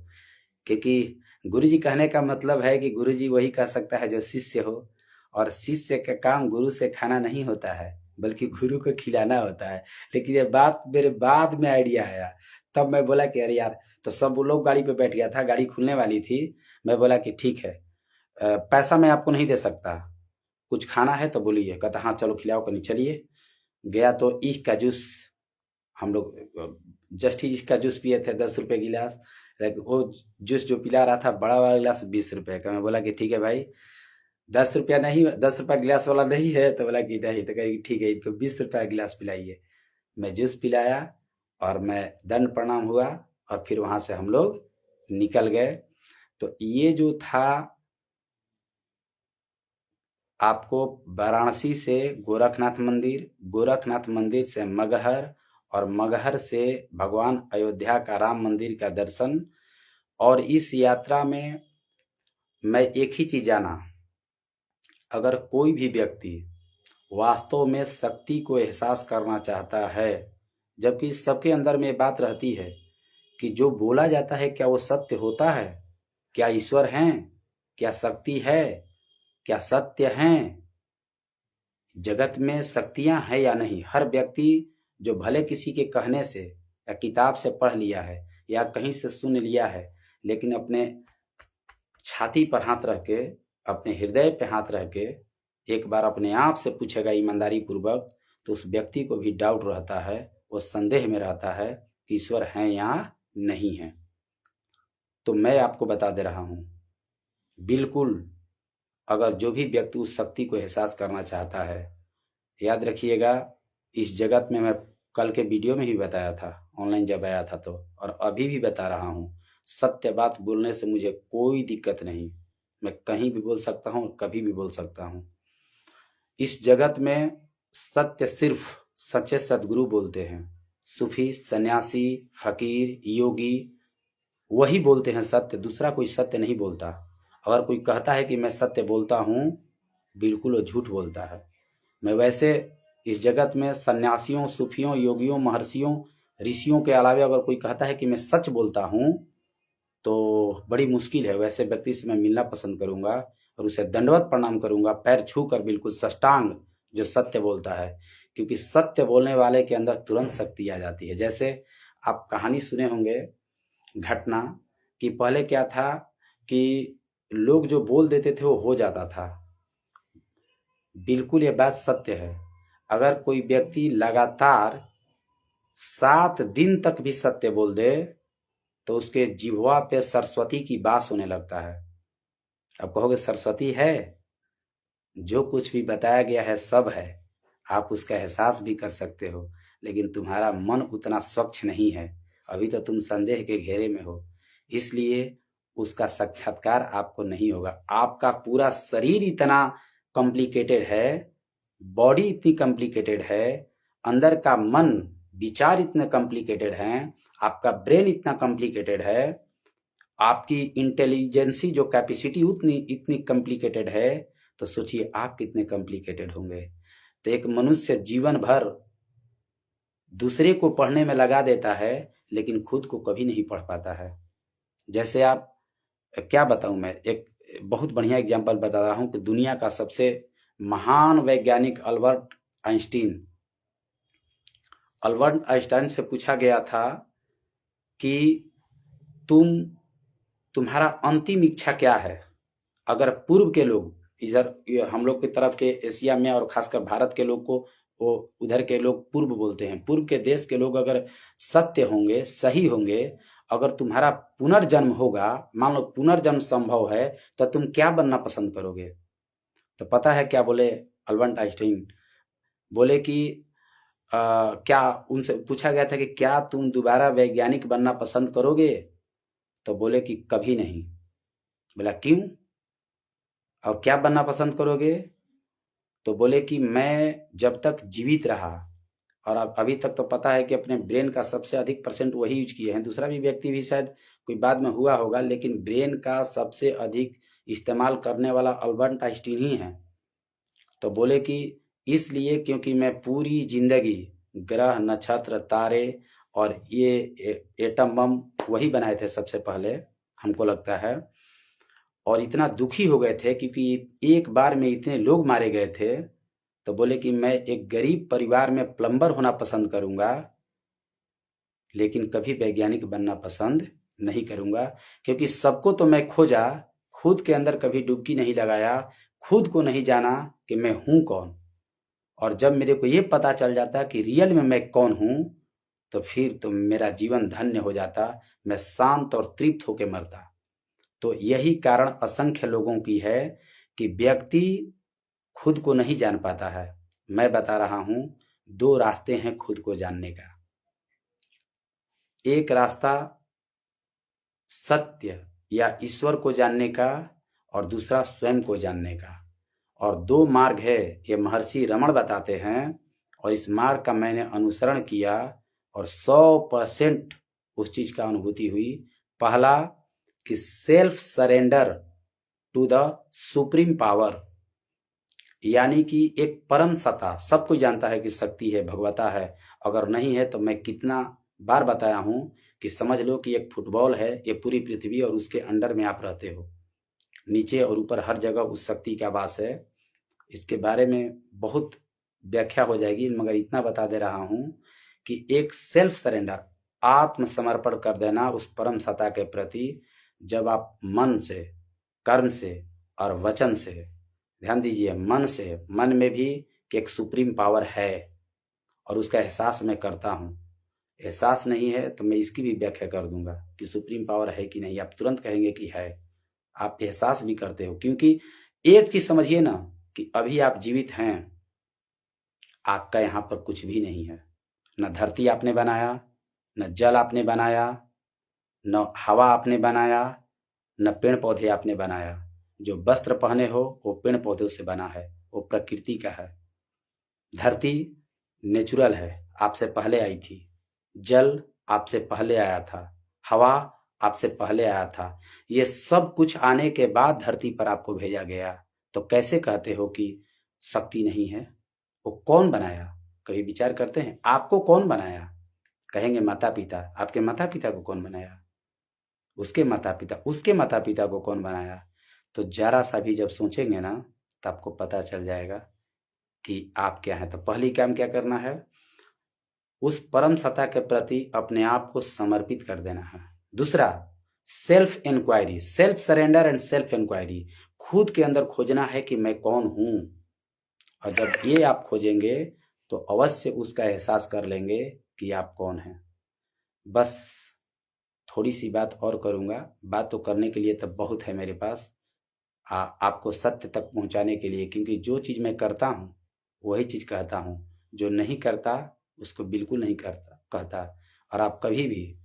क्योंकि गुरुजी कहने का मतलब है कि गुरुजी वही कह सकता है जो शिष्य हो, और शिष्य का काम गुरु से खाना नहीं होता है बल्कि गुरु को खिलाना होता है। लेकिन ये बात मेरे बाद में आइडिया आया, तब मैं बोला कि अरे यार, तो सब वो लोग गाड़ी पे बैठ गया था, गाड़ी खुलने वाली थी। मैं बोला कि ठीक है, पैसा मैं आपको नहीं दे सकता, कुछ खाना है तो बोलिए। कहता हाँ चलो खिलाओ, कहीं चलिए। गया तो ईख का जूस, हम लोग जस्ट ही इसका जूस पिए थे, 10 रुपए गिलास। लेकिन वो जूस जो पिला रहा था बड़ा वाला गिलास 20 रुपए का। मैं बोला कि ठीक है भाई, 10 रुपया नहीं, 10 रुपया गिलास वाला नहीं है, तो बोला कि नहीं, तो कहेगी ठीक है, इनको 20 रुपया गिलास पिलाइए। मैं जूस पिलाया और मैं दंड प्रणाम हुआ और फिर वहां से हम लोग निकल गए। तो ये जो था, आपको वाराणसी से गोरखनाथ मंदिर, गोरखनाथ मंदिर से मगहर, और मगहर से भगवान अयोध्या का राम मंदिर का दर्शन। और इस यात्रा में मैं एक ही चीज जाना, अगर कोई भी व्यक्ति वास्तव में शक्ति को एहसास करना चाहता है, जबकि सबके अंदर में बात रहती है कि जो बोला जाता है क्या वो सत्य होता है, क्या ईश्वर हैं, क्या शक्ति है, क्या सत्य हैं, जगत में शक्तियां हैं या नहीं। हर व्यक्ति जो भले किसी के कहने से या किताब से पढ़ लिया है या कहीं से सुन लिया है, लेकिन अपने छाती पर हाथ रख के, अपने हृदय पे हाथ रख के एक बार अपने आप से पूछेगा ईमानदारी पूर्वक, तो उस व्यक्ति को भी डाउट रहता है, वो संदेह में रहता है कि ईश्वर है या नहीं है। तो मैं आपको बता दे रहा हूं, बिल्कुल, अगर जो भी व्यक्ति उस शक्ति को एहसास करना चाहता है, याद रखिएगा, इस जगत में मैं कल के वीडियो में ही बताया था, ऑनलाइन जब आया था तो, और अभी भी बता रहा हूँ, सत्य बात बोलने से मुझे कोई दिक्कत नहीं। मैं कहीं भी बोल सकता हूँ और कभी भी बोल सकता हूँ। इस जगत में सत्य सिर्फ सच्चे सदगुरु बोलते हैं। सूफी, सन्यासी, फकीर, योगी, वही बोलते हैं सत्य, दूसरा कोई सत्य नहीं बोलता। अगर कोई कहता है कि मैं सत्य बोलता हूँ, बिल्कुल वो झूठ बोलता है। मैं वैसे इस जगत में सन्यासियों, सूफियों, योगियों, महर्षियों, ऋषियों के अलावा अगर कोई कहता है कि मैं सच बोलता हूँ, तो बड़ी मुश्किल है। वैसे व्यक्ति से मैं मिलना पसंद करूंगा और उसे दंडवत प्रणाम करूंगा, पैर छू कर, बिल्कुल साष्टांग, जो सत्य बोलता है। क्योंकि सत्य बोलने वाले के अंदर तुरंत शक्ति आ जाती है। जैसे आप कहानी सुने होंगे, घटना, कि पहले क्या था कि लोग जो बोल देते थे वो हो जाता था। बिल्कुल ये बात सत्य है। अगर कोई व्यक्ति लगातार 7 दिन तक भी सत्य बोल दे, तो उसके जिह्वा पे सरस्वती की बास होने लगता है। अब कहोगे सरस्वती है? जो कुछ भी बताया गया है सब है, आप उसका एहसास भी कर सकते हो, लेकिन तुम्हारा मन उतना स्वच्छ नहीं है, अभी तो तुम संदेह के घेरे में हो, इसलिए उसका साक्षात्कार आपको नहीं होगा। आपका पूरा शरीर इतना कॉम्प्लिकेटेड है, बॉडी इतनी कॉम्प्लिकेटेड है, अंदर का मन, विचार इतने कॉम्प्लिकेटेड हैं, आपका ब्रेन इतना कॉम्प्लिकेटेड है, आपकी इंटेलिजेंसी जो कैपेसिटी उतनी इतनी कॉम्प्लिकेटेड है, तो सोचिए आप कितने कॉम्प्लिकेटेड होंगे। तो एक मनुष्य जीवन भर दूसरे को पढ़ने में लगा देता है, लेकिन खुद को कभी नहीं पढ़ पाता है। जैसे आप, क्या बताऊं, मैं एक बहुत बढ़िया एग्जांपल बता रहा हूं कि दुनिया का सबसे महान वैज्ञानिक अल्बर्ट आइंस्टीन, अल्बर्ट आइंस्टाइन से पूछा गया था कि तुम्हारा अंतिम इच्छा क्या है। अगर पूर्व के लोग, इधर हम लोग की तरफ के एशिया में और खासकर भारत के लोग को वो उधर के लोग पूर्व बोलते हैं, पूर्व के देश के लोग अगर सत्य होंगे, सही होंगे, अगर तुम्हारा पुनर्जन्म होगा, मान लो पुनर्जन्म संभव है, तो तुम क्या बनना पसंद करोगे? तो पता है क्या बोले अल्बर्ट आइंस्टाइन? बोले कि क्या उनसे पूछा गया था कि क्या तुम दोबारा वैज्ञानिक बनना पसंद करोगे? तो बोले कि कभी नहीं। बोला क्यों? और क्या बनना पसंद करोगे? तो बोले कि मैं जब तक जीवित रहा, और अब अभी तक तो पता है कि अपने ब्रेन का सबसे अधिक परसेंट वही यूज किए हैं, दूसरा भी व्यक्ति भी शायद कोई बाद में हुआ होगा, लेकिन ब्रेन का सबसे अधिक इस्तेमाल करने वाला अल्बर्ट आइंस्टीन ही है। तो बोले कि इसलिए क्योंकि मैं पूरी जिंदगी ग्रह, नक्षत्र, तारे और ये एटम बम वही बनाए थे सबसे पहले, हमको लगता है। और इतना दुखी हो गए थे क्योंकि एक बार में इतने लोग मारे गए थे। तो बोले कि मैं एक गरीब परिवार में प्लम्बर होना पसंद करूंगा, लेकिन कभी वैज्ञानिक बनना पसंद नहीं करूंगा, क्योंकि सबको तो मैं खोजा, खुद के अंदर कभी डुबकी नहीं लगाया, खुद को नहीं जाना कि मैं हूं कौन। और जब मेरे को ये पता चल जाता कि रियल में मैं कौन हूं, तो फिर तो मेरा जीवन धन्य हो जाता, मैं शांत और तृप्त होकर मरता। तो यही कारण असंख्य लोगों की है कि व्यक्ति खुद को नहीं जान पाता है। मैं बता रहा हूं, दो रास्ते हैं खुद को जानने का। एक रास्ता सत्य या ईश्वर को जानने का, और दूसरा स्वयं को जानने का। और दो मार्ग है, ये महर्षि रमण बताते हैं, और इस मार्ग का मैंने अनुसरण किया और 100% उस चीज का अनुभूति हुई। पहला कि self surrender to the supreme power, यानी कि एक परम सत्ता, सब कोई जानता है कि शक्ति है, भगवता है। अगर नहीं है तो मैं कितना बार बताया हूं कि समझ लो कि एक फुटबॉल है, ये पूरी पृथ्वी और उसके अंडर में आप रहते हो, नीचे और ऊपर हर जगह उस शक्ति का वास है। इसके बारे में बहुत व्याख्या हो जाएगी, मगर इतना बता दे रहा हूं कि एक सेल्फ सरेंडर, आत्मसमर्पण कर देना उस परम सत्ता के प्रति, जब आप मन से, कर्म से और वचन से, ध्यान दीजिए मन से, मन में भी कि एक सुप्रीम पावर है और उसका एहसास मैं करता हूं। एहसास नहीं है तो मैं इसकी भी व्याख्या कर दूंगा कि सुप्रीम पावर है कि नहीं, आप तुरंत कहेंगे कि है। आप एहसास भी करते हो, क्योंकि एक चीज समझिए ना कि अभी आप जीवित हैं, आपका यहाँ पर कुछ भी नहीं है। न धरती आपने बनाया, न जल आपने बनाया, न हवा आपने बनाया, न पेड़ पौधे आपने बनाया। जो वस्त्र पहने हो वो पेड़ पौधों से बना है, वो प्रकृति का है। धरती नेचुरल है, आपसे पहले आई थी। जल आपसे पहले आया था, हवा आपसे पहले आया था। ये सब कुछ आने के बाद धरती पर आपको भेजा गया। तो कैसे कहते हो कि शक्ति नहीं है? वो कौन बनाया? कभी विचार करते हैं आपको कौन बनाया? कहेंगे माता पिता। आपके माता पिता को कौन बनाया? उसके माता पिता, उसके माता पिता को कौन बनाया? तो जरा सा भी जब सोचेंगे ना, तो आपको पता चल जाएगा कि आप क्या हैं। तो पहली काम क्या करना है? उस परम सत्ता के प्रति अपने आप को समर्पित कर देना है। दूसरा, self inquiry, self surrender and self inquiry, खुद के अंदर खोजना है कि मैं कौन हूं। और जब ये आप खोजेंगे तो अवश्य उसका एहसास कर लेंगे कि आप कौन हैं। बस थोड़ी सी बात और करूंगा, बात तो करने के लिए तब बहुत है मेरे पास, आपको सत्य तक पहुंचाने के लिए, क्योंकि जो चीज मैं करता हूँ वही चीज कहता हूँ, जो नहीं करता उसको बिल्कुल नहीं करता कहता। और आप कभी भी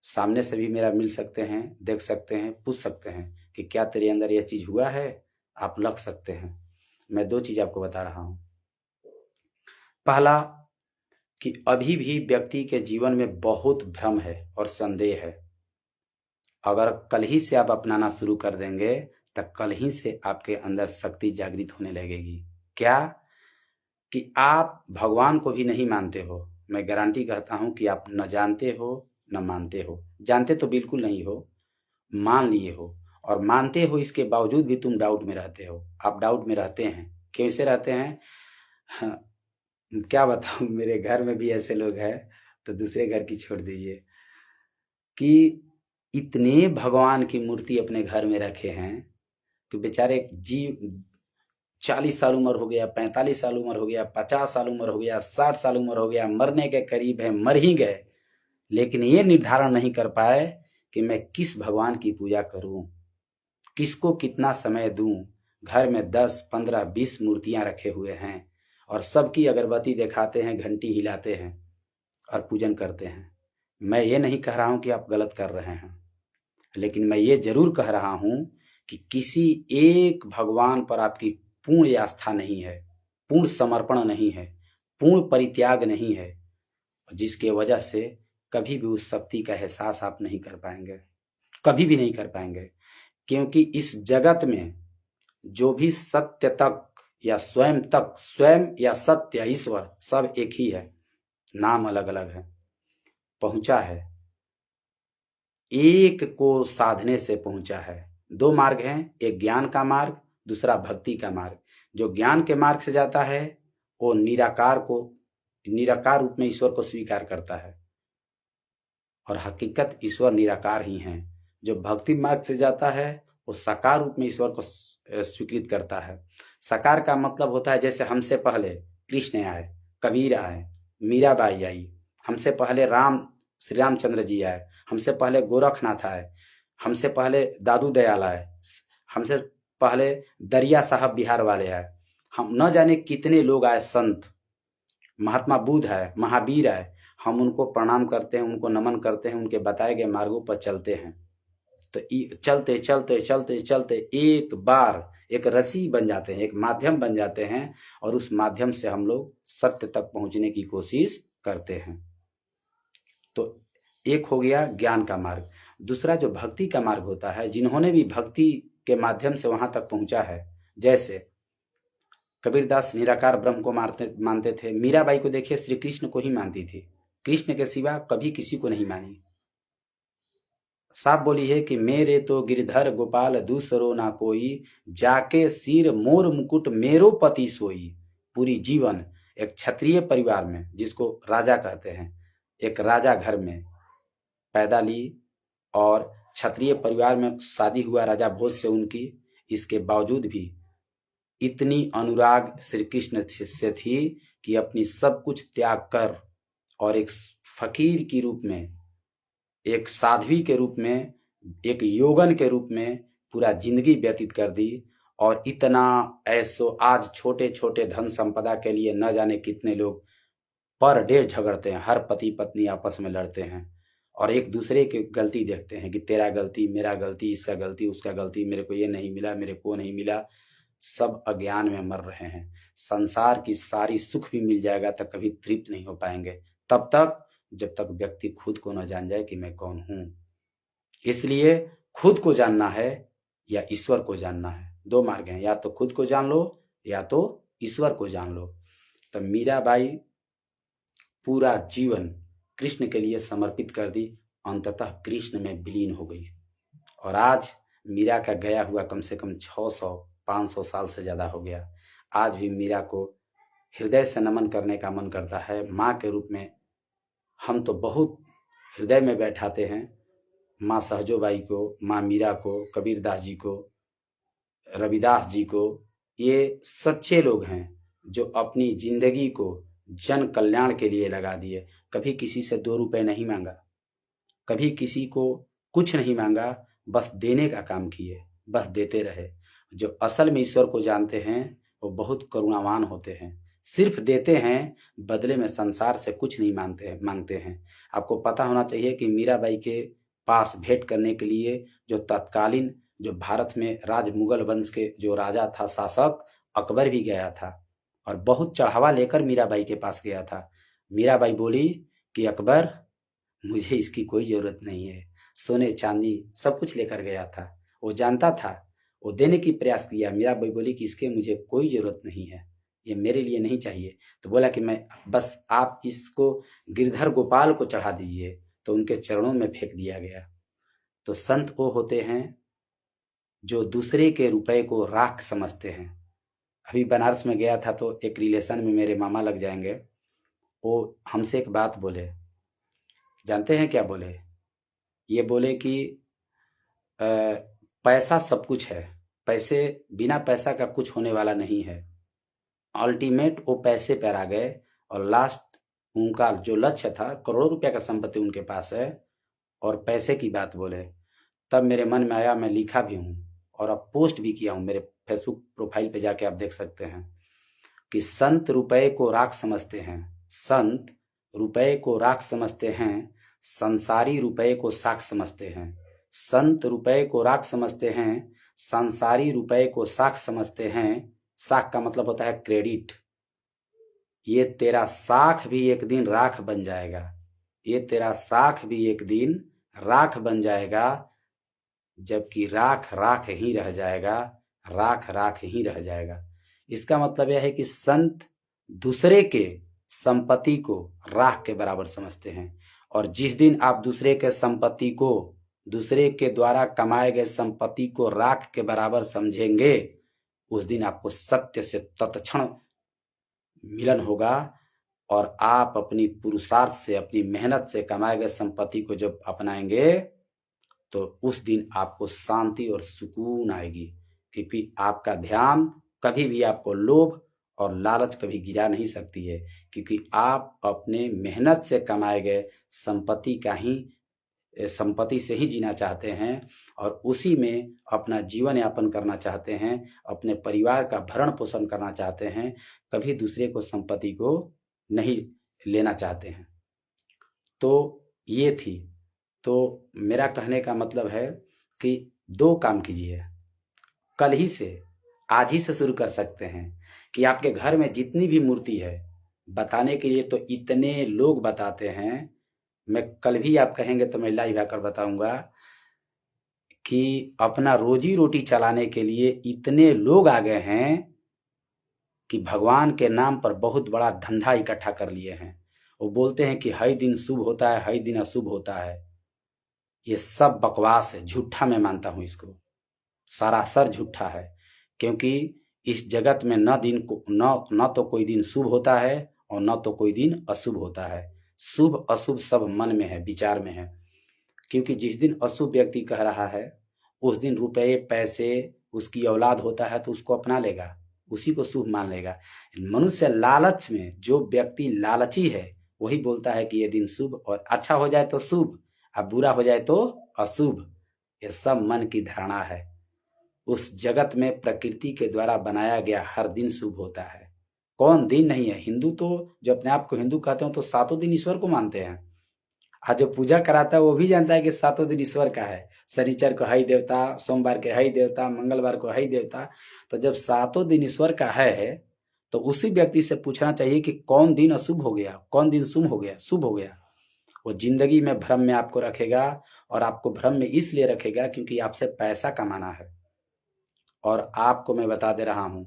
सामने से भी मेरा मिल सकते हैं, देख सकते हैं, पूछ सकते हैं कि क्या तेरे अंदर यह चीज हुआ है, आप लग सकते हैं। मैं दो चीज आपको बता रहा हूं। पहला कि अभी भी व्यक्ति के जीवन में बहुत भ्रम है और संदेह है। अगर कल ही से आप अपनाना शुरू कर देंगे तो कल ही से आपके अंदर शक्ति जागृत होने लगेगी। क्या? कि आप भगवान को भी नहीं मानते हो। मैं गारंटी कहता हूं कि आप न जानते हो न मानते हो। जानते तो बिल्कुल नहीं हो, मान लिए हो, और मानते हो इसके बावजूद भी तुम डाउट में रहते हो। आप डाउट में रहते हैं, कैसे रहते हैं? हाँ, क्या बताऊं, मेरे घर में भी ऐसे लोग हैं, तो दूसरे घर की छोड़ दीजिए, कि इतने भगवान की मूर्ति अपने घर में रखे हैं कि बेचारे जीव 40 साल उम्र हो गया, 45 साल उम्र हो गया, 50 साल उम्र हो गया, 60 साल उम्र हो गया, मरने के करीब है, मर ही गए, लेकिन ये निर्धारण नहीं कर पाए कि मैं किस भगवान की पूजा करूं, किसको कितना समय दूं। घर में 10, 15, 20 मूर्तियां रखे हुए हैं और सबकी अगरबत्ती दिखाते हैं, घंटी हिलाते हैं और पूजन करते हैं। मैं ये नहीं कह रहा हूं कि आप गलत कर रहे हैं, लेकिन मैं ये जरूर कह रहा हूं कि किसी एक भगवान पर आपकी पूर्ण आस्था नहीं है, पूर्ण समर्पण नहीं है, पूर्ण परित्याग नहीं है, जिसके वजह से कभी भी उस शक्ति का एहसास आप नहीं कर पाएंगे, कभी भी नहीं कर पाएंगे। क्योंकि इस जगत में जो भी सत्य तक या स्वयं तक, स्वयं या सत्य ईश्वर सब एक ही है, नाम अलग अलग है, पहुंचा है, एक को साधने से पहुंचा है। दो मार्ग हैं, एक ज्ञान का मार्ग, दूसरा भक्ति का मार्ग। जो ज्ञान के मार्ग से जाता है वो निराकार रूप में ईश्वर को स्वीकार करता है और हकीकत ईश्वर निराकार ही हैं। जो भक्ति मार्ग से जाता है वो साकार रूप में ईश्वर को स्वीकृत करता है। साकार का मतलब होता है जैसे हमसे पहले कृष्ण आए, कबीर आए, मीराबाई आई, हमसे पहले श्री रामचंद्र जी आए, हमसे पहले गोरखनाथ आए, हमसे पहले दादू दयाल आए, हमसे पहले दरिया साहब बिहार वाले आए, हम न जाने कितने लोग आए, संत, महात्मा बुद्ध आए, महावीर आए। हम उनको प्रणाम करते हैं, उनको नमन करते हैं, उनके बताए गए मार्गों पर चलते हैं। तो चलते चलते चलते चलते एक बार एक रस्सी बन जाते हैं, एक माध्यम बन जाते हैं और उस माध्यम से हम लोग सत्य तक पहुंचने की कोशिश करते हैं। तो एक हो गया ज्ञान का मार्ग। दूसरा जो भक्ति का मार्ग होता है, जिन्होंने भी भक्ति के माध्यम से वहां तक पहुंचा है, जैसे कबीरदास निराकार ब्रह्म को मानते थे, मीराबाई को देखिए श्री कृष्ण को ही मानती थी, कृष्ण के सिवा कभी किसी को नहीं मानी। साफ बोली है कि मेरे तो गिरधर गोपाल दूसरो ना कोई, जाके सिर मोर मुकुट मेरो पति सोई। पूरी जीवन एक क्षत्रिय परिवार में, जिसको राजा कहते हैं, एक राजा घर में पैदा ली और क्षत्रिय परिवार में शादी हुआ राजा भोज से उनकी। इसके बावजूद भी इतनी अनुराग श्री कृष्ण से थी कि अपनी सब कुछ त्याग कर और एक फकीर के रूप में, एक साध्वी के रूप में, एक योगन के रूप में पूरा जिंदगी व्यतीत कर दी। और इतना ऐसो आज छोटे छोटे धन संपदा के लिए न जाने कितने लोग पर डे झगड़ते हैं, हर पति पत्नी आपस में लड़ते हैं और एक दूसरे की गलती देखते हैं कि तेरा गलती, मेरा गलती, इसका गलती, उसका गलती, मेरे को ये नहीं मिला, मेरे को नहीं मिला। सब अज्ञान में मर रहे हैं। संसार की सारी सुख भी मिल जाएगा तो कभी तृप्त नहीं हो पाएंगे, तब तक जब तक व्यक्ति खुद को न जान जाए कि मैं कौन हूं। इसलिए खुद को जानना है या ईश्वर को जानना है, दो मार्ग हैं, या तो खुद को जान लो या तो ईश्वर को जान लो। तो मीराबाई पूरा जीवन कृष्ण के लिए समर्पित कर दी, अंततः कृष्ण में विलीन हो गई। और आज मीरा का गया हुआ कम से कम 600-500 साल से ज्यादा हो गया। आज भी मीरा को हृदय से नमन करने का मन करता है। माँ के रूप में हम तो बहुत हृदय में बैठाते हैं माँ सहजोबाई को, माँ मीरा को, कबीरदास जी को, रविदास जी को। ये सच्चे लोग हैं जो अपनी जिंदगी को जन कल्याण के लिए लगा दिए। कभी किसी से 2 रुपए नहीं मांगा, कभी किसी को कुछ नहीं मांगा, बस देने का काम किए, बस देते रहे। जो असल में ईश्वर को जानते हैं वो बहुत करुणावान होते हैं, सिर्फ देते हैं, बदले में संसार से कुछ नहीं मांगते हैं। आपको पता होना चाहिए कि मीराबाई के पास भेंट करने के लिए जो तत्कालीन जो भारत में राज मुगल वंश के जो राजा था, शासक अकबर भी गया था और बहुत चढ़ावा लेकर मीराबाई के पास गया था। मीराबाई बोली कि अकबर, मुझे इसकी कोई जरूरत नहीं है। सोने चांदी सब कुछ लेकर गया था, वो जानता था, वो देने की प्रयास किया। मीराबाई बोली कि इसके मुझे कोई जरूरत नहीं है, ये मेरे लिए नहीं चाहिए। तो बोला कि मैं बस आप इसको गिरधर गोपाल को चढ़ा दीजिए। तो उनके चरणों में फेंक दिया गया। तो संत वो होते हैं जो दूसरे के रुपए को राख समझते हैं। अभी बनारस में गया था तो एक रिलेशन में मेरे मामा लग जाएंगे, वो हमसे एक बात बोले। जानते हैं क्या बोले? ये बोले कि पैसा सब कुछ है, पैसे, बिना पैसा का कुछ होने वाला नहीं है। अल्टीमेट वो पैसे पर आ गए और लास्ट उनका जो लक्ष्य था, करोड़ों रुपया का संपत्ति उनके पास है और पैसे की बात बोले, तब मेरे मन में आया, मैं लिखा भी हूँ और अब पोस्ट भी किया हूँ, मेरे फेसबुक प्रोफाइल पे जाके आप देख सकते हैं कि संत रुपए को राख समझते हैं, संत रुपए को राख समझते हैं, संसारी रुपए को साख समझते हैं। संत रुपए को राख समझते हैं, संसारी रुपए को साख समझते हैं। साख का मतलब होता है क्रेडिट। ये तेरा साख भी एक दिन राख बन जाएगा, ये तेरा साख भी एक दिन राख बन जाएगा, जबकि राख राख ही रह जाएगा, राख राख ही रह जाएगा। इसका मतलब यह है कि संत दूसरे के संपत्ति को राख के बराबर समझते हैं, और जिस दिन आप दूसरे के संपत्ति को, दूसरे के द्वारा कमाए गए संपत्ति को राख के बराबर समझेंगे, उस दिन आपको सत्य से तत्क्षण मिलन होगा और आप अपनी पुरुषार्थ से, अपनी मेहनत से कमाए गए संपत्ति को जब अपनाएंगे तो उस दिन आपको शांति और सुकून आएगी, क्योंकि आपका ध्यान कभी भी आपको लोभ और लालच कभी गिरा नहीं सकती है, क्योंकि आप अपने मेहनत से कमाए गए संपत्ति से ही जीना चाहते हैं और उसी में अपना जीवन यापन करना चाहते हैं, अपने परिवार का भरण पोषण करना चाहते हैं, कभी दूसरे को संपत्ति को नहीं लेना चाहते हैं। तो ये थी। तो मेरा कहने का मतलब है कि 2 काम कीजिए, कल ही से, आज ही से शुरू कर सकते हैं कि आपके घर में जितनी भी मूर्ति है, बताने के लिए तो इतने लोग बताते हैं, मैं कल भी आप कहेंगे तो मैं लाइव आकर बताऊंगा कि अपना रोजी रोटी चलाने के लिए इतने लोग आ गए हैं कि भगवान के नाम पर बहुत बड़ा धंधा इकट्ठा कर लिए हैं। वो बोलते हैं कि हर दिन शुभ होता है, हर दिन अशुभ होता है। ये सब बकवास है, झूठा मैं मानता हूँ इसको, सरासर झूठा है, क्योंकि इस जगत में न तो कोई दिन शुभ होता है और न तो कोई दिन अशुभ होता है। शुभ अशुभ सब मन में है, विचार में है, क्योंकि जिस दिन अशुभ व्यक्ति कह रहा है उस दिन रुपए पैसे, उसकी औलाद होता है तो उसको अपना लेगा, उसी को शुभ मान लेगा। मनुष्य लालच में, जो व्यक्ति लालची है वही बोलता है कि ये दिन शुभ, और अच्छा हो जाए तो शुभ और बुरा हो जाए तो अशुभ। ये सब मन की धारणा है। उस जगत में प्रकृति के द्वारा बनाया गया हर दिन शुभ होता है, कौन दिन नहीं है। हिंदू तो, जो अपने आप को हिंदू कहते हैं, तो 7 दिन ईश्वर को मानते हैं। आज जो पूजा कराता है वो भी जानता है कि 7 दिन ईश्वर का है। शनिचर को हई देवता, सोमवार के हई देवता, मंगलवार को हई देवता। तो जब 7 दिन ईश्वर का है तो उसी व्यक्ति से पूछना चाहिए कि कौन दिन अशुभ हो गया, कौन दिन शुभ हो गया, शुभ हो गया। वो जिंदगी में भ्रम में आपको रखेगा, और आपको भ्रम में इसलिए रखेगा क्योंकि आपसे पैसा कमाना है। और आपको मैं बता दे रहा हूं,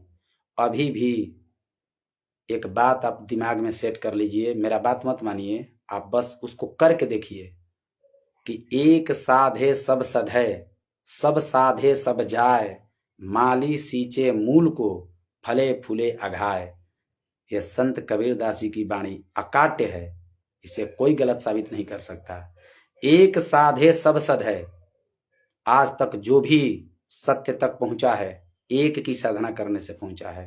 अभी भी एक बात आप दिमाग में सेट कर लीजिए, मेरा बात मत मानिए, आप बस उसको करके देखिए कि एक साधे सब सधे, सब साधे सब जाए, माली सींचे मूल को, फले फूले अघाए। यह संत कबीरदास जी की वाणी अकाट्य है, इसे कोई गलत साबित नहीं कर सकता। एक साधे सब सधे, आज तक जो भी सत्य तक पहुंचा है एक की साधना करने से पहुंचा है।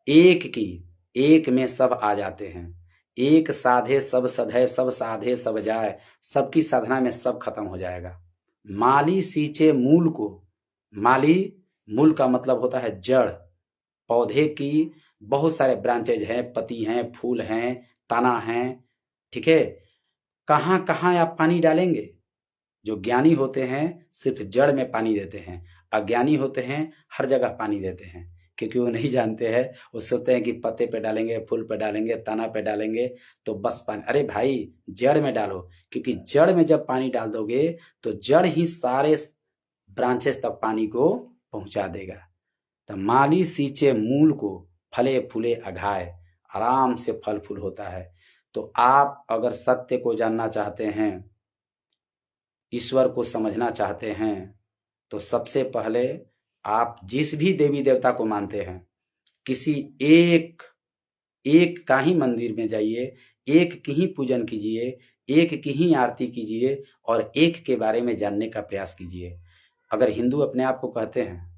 एक की, एक में सब आ जाते हैं। एक साधे सब सधे, सब साधे सब जाए, सबकी साधना में सब खत्म हो जाएगा। माली सींचे मूल को, माली मूल का मतलब होता है जड़। पौधे की बहुत सारे ब्रांचेज हैं, पत्ती हैं, फूल हैं, तना हैं, ठीक है। कहाँ कहाँ आप पानी डालेंगे? जो ज्ञानी होते हैं सिर्फ जड़ में पानी देते हैं, अज्ञानी होते हैं हर जगह पानी देते हैं, क्योंकि वो नहीं जानते हैं। वो सोचते हैं कि पत्ते पे डालेंगे, फूल पे डालेंगे, तना पे डालेंगे तो बस पानी। अरे भाई, जड़ में डालो, क्योंकि जड़ में जब पानी डाल दोगे तो जड़ ही सारे ब्रांचेस तक पानी को पहुंचा देगा। तो माली सींचे मूल को, फले फूले अघाए, आराम से फल फूल होता है। तो आप अगर सत्य को जानना चाहते हैं, ईश्वर को समझना चाहते हैं, तो सबसे पहले आप जिस भी देवी देवता को मानते हैं, किसी एक का ही मंदिर में जाइए, एक की ही पूजन कीजिए, एक की ही आरती कीजिए और एक के बारे में जानने का प्रयास कीजिए। अगर हिंदू अपने आप को कहते हैं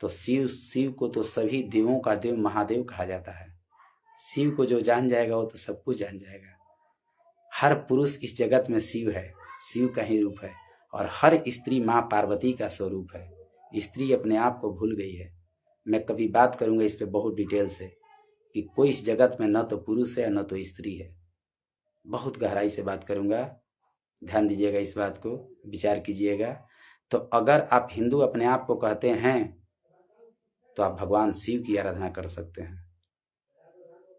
तो शिव को तो सभी देवों का देव महादेव कहा जाता है। शिव को जो जान जाएगा वो तो सब कुछ जान जाएगा। हर पुरुष इस जगत में शिव है, शिव का ही रूप है, और हर स्त्री माँ पार्वती का स्वरूप है। स्त्री अपने आप को भूल गई है। मैं कभी बात करूंगा इस पे बहुत डिटेल से कि कोई इस जगत में न तो पुरुष है न तो स्त्री है। बहुत गहराई से बात करूंगा, ध्यान दीजिएगा, इस बात को विचार कीजिएगा। तो अगर आप हिंदू अपने आप को कहते हैं तो आप भगवान शिव की आराधना कर सकते हैं,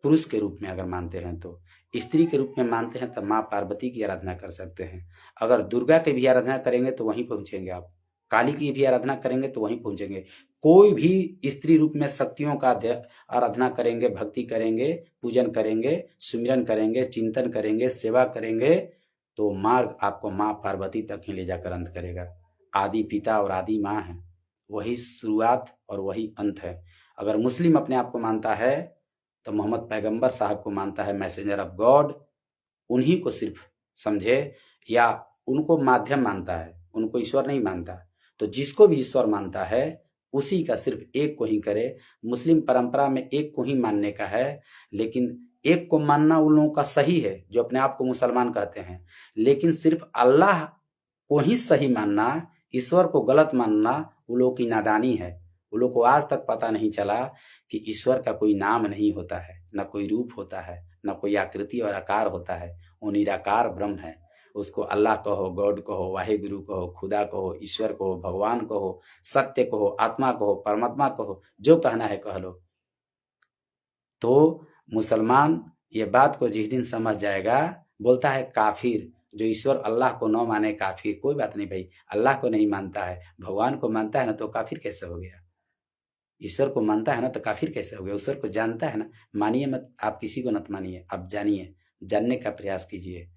पुरुष के रूप में अगर मानते हैं तो। स्त्री के रूप में मानते हैं तो माँ पार्वती की आराधना कर सकते हैं। अगर दुर्गा की भी आराधना करेंगे तो वहीं पहुंचेंगे आप, काली की भी आराधना करेंगे तो वहीं पहुंचेंगे। कोई भी स्त्री रूप में शक्तियों का आराधना करेंगे, भक्ति करेंगे, पूजन करेंगे, सुमिरन करेंगे, चिंतन करेंगे, सेवा करेंगे, तो मार्ग आपको माँ पार्वती तक ही ले जाकर अंत करेगा। आदि पिता और आदि माँ है, वही शुरुआत और वही अंत है। अगर मुस्लिम अपने आप को मानता है तो मोहम्मद पैगंबर साहब को मानता है मैसेंजर ऑफ गॉड, उन्हीं को सिर्फ समझे, या उनको माध्यम मानता है, उनको ईश्वर नहीं मानता। तो जिसको भी ईश्वर मानता है उसी का सिर्फ एक को ही करे। मुस्लिम परंपरा में एक को ही मानने का है, लेकिन एक को मानना उन लोगों का सही है जो अपने आप को मुसलमान कहते हैं, लेकिन सिर्फ अल्लाह को ही सही मानना, ईश्वर को गलत मानना उन लोगों की नादानी है। उन लोगों को आज तक पता नहीं चला कि ईश्वर का कोई नाम नहीं होता है, न कोई रूप होता है, न कोई आकृति और आकार होता है। वो निराकार ब्रह्म है। उसको अल्लाह कहो, गॉड कहो, वाहेगुरु कहो, खुदा कहो, ईश्वर कहो, भगवान कहो, सत्य कहो, आत्मा कहो, परमात्मा कहो, जो कहना है कह लो। तो मुसलमान ये बात को जिस दिन समझ जाएगा, बोलता है काफिर, जो ईश्वर अल्लाह को न माने काफिर। कोई बात नहीं भाई, अल्लाह को नहीं मानता है, भगवान को मानता है ना, तो काफिर कैसे हो गया? ईश्वर को मानता है ना तो काफिर कैसे हो गया? ईश्वर को जानता है ना। मानिए मत, आप किसी को मत मानिए, आप जानिए, जानने का प्रयास कीजिए।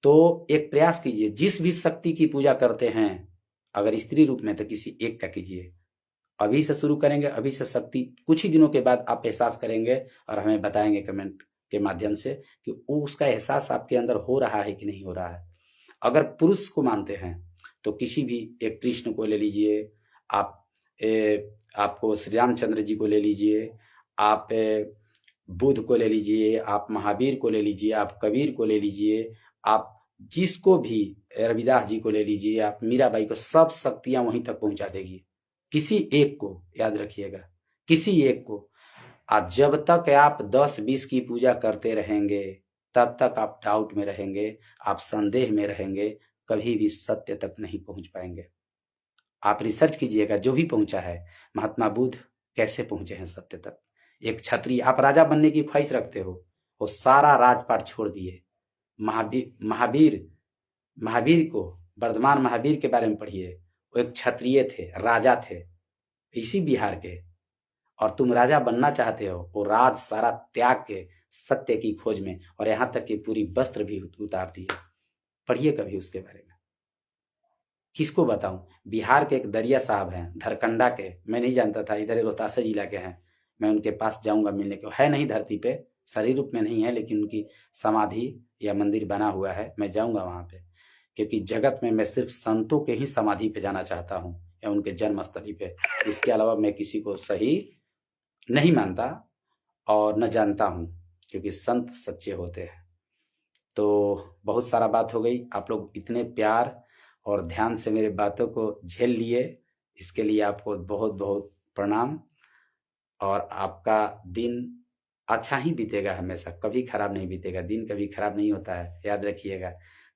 तो एक प्रयास कीजिए, जिस भी शक्ति की पूजा करते हैं, अगर स्त्री रूप में तो किसी एक का कीजिए। अभी से शुरू करेंगे, अभी से शक्ति, कुछ ही दिनों के बाद आप एहसास करेंगे और हमें बताएंगे कमेंट के माध्यम से कि वो उसका एहसास आपके अंदर हो रहा है कि नहीं हो रहा है। अगर पुरुष को मानते हैं तो किसी भी एक कृष्ण को ले लीजिए, आप आपको श्री रामचंद्र जी को ले लीजिए, आप बुद्ध को ले लीजिए, आप महावीर को ले लीजिए, आप कबीर को ले लीजिए, आप जिसको भी, रविदास जी को ले लीजिए, आप मीराबाई को, सब शक्तियां वहीं तक पहुंचा देगी। किसी एक को याद रखिएगा, किसी एक को। आज जब तक आप 10-20 की पूजा करते रहेंगे तब तक आप डाउट में रहेंगे, आप संदेह में रहेंगे, कभी भी सत्य तक नहीं पहुंच पाएंगे। आप रिसर्च कीजिएगा, जो भी पहुंचा है, महात्मा बुद्ध कैसे पहुंचे हैं सत्य तक। एक क्षत्रिय, आप राजा बनने की ख्वाहिश रखते हो, वो सारा राजपाट छोड़ दिए। महावीर को, वर्धमान महावीर के बारे में पढ़िए, वो एक क्षत्रिय थे, राजा थे, इसी बिहार के, और तुम राजा बनना चाहते हो, वो राज सारा त्याग के सत्य की खोज में, और यहाँ तक कि पूरी वस्त्र भी उतार दिए। पढ़िए कभी उसके बारे में। किसको बताऊं? बिहार के एक दरिया साहब हैं, धरकंडा के, मैं नहीं जानता था, इधर रोहतास जिला के हैं। मैं उनके पास जाऊंगा मिलने को, है नहीं धरती पे, शरीर रूप में नहीं है, लेकिन उनकी समाधि या मंदिर बना हुआ है। मैं जाऊंगा वहां पे, क्योंकि जगत में मैं सिर्फ संतों के ही समाधि पे जाना चाहता हूँ, या उनके जन्म स्थली पे। इसके अलावा मैं किसी को सही नहीं मानता और न जानता हूँ, क्योंकि संत सच्चे होते हैं। तो बहुत सारा बात हो गई। आप लोग इतने प्यार और ध्यान से मेरे बातों को झेल लिए, इसके लिए आपको बहुत बहुत प्रणाम। और आपका दिन अच्छा ही बीतेगा, हमेशा, कभी खराब नहीं बीतेगा। दिन कभी खराब नहीं होता है, याद रखिएगा।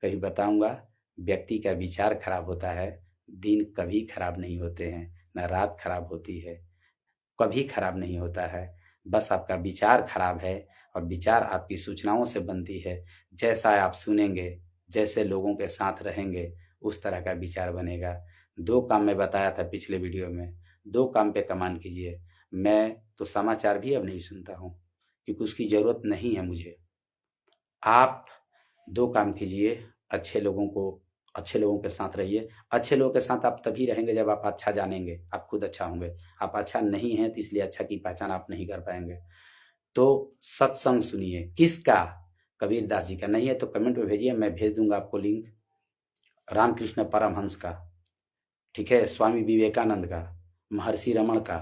कभी बताऊंगा, व्यक्ति का विचार खराब होता है, दिन कभी खराब नहीं होते हैं, न रात खराब होती है, कभी खराब नहीं होता है। बस आपका विचार खराब है, और विचार आपकी सूचनाओं से बनती है। जैसा आप सुनेंगे, जैसे लोगों के साथ रहेंगे, उस तरह का विचार बनेगा। 2 काम मैं बताया था पिछले वीडियो में, 2 काम पे कमान कीजिए। मैं तो समाचार भी अब नहीं सुनता हूँ, क्योंकि उसकी जरूरत नहीं है मुझे। आप 2 काम कीजिए, अच्छे लोगों के साथ रहिए। अच्छे लोगों के साथ आप तभी रहेंगे जब आप अच्छा जानेंगे, आप खुद अच्छा होंगे। आप अच्छा नहीं हैं तो इसलिए अच्छा की पहचान आप नहीं कर पाएंगे। तो सत्संग सुनिए। किसका? कबीर दास जी का। नहीं है तो कमेंट में भेजिए, मैं भेज दूंगा आपको लिंक। रामकृष्ण परमहंस का, ठीक है, स्वामी विवेकानंद का, महर्षि रमण का,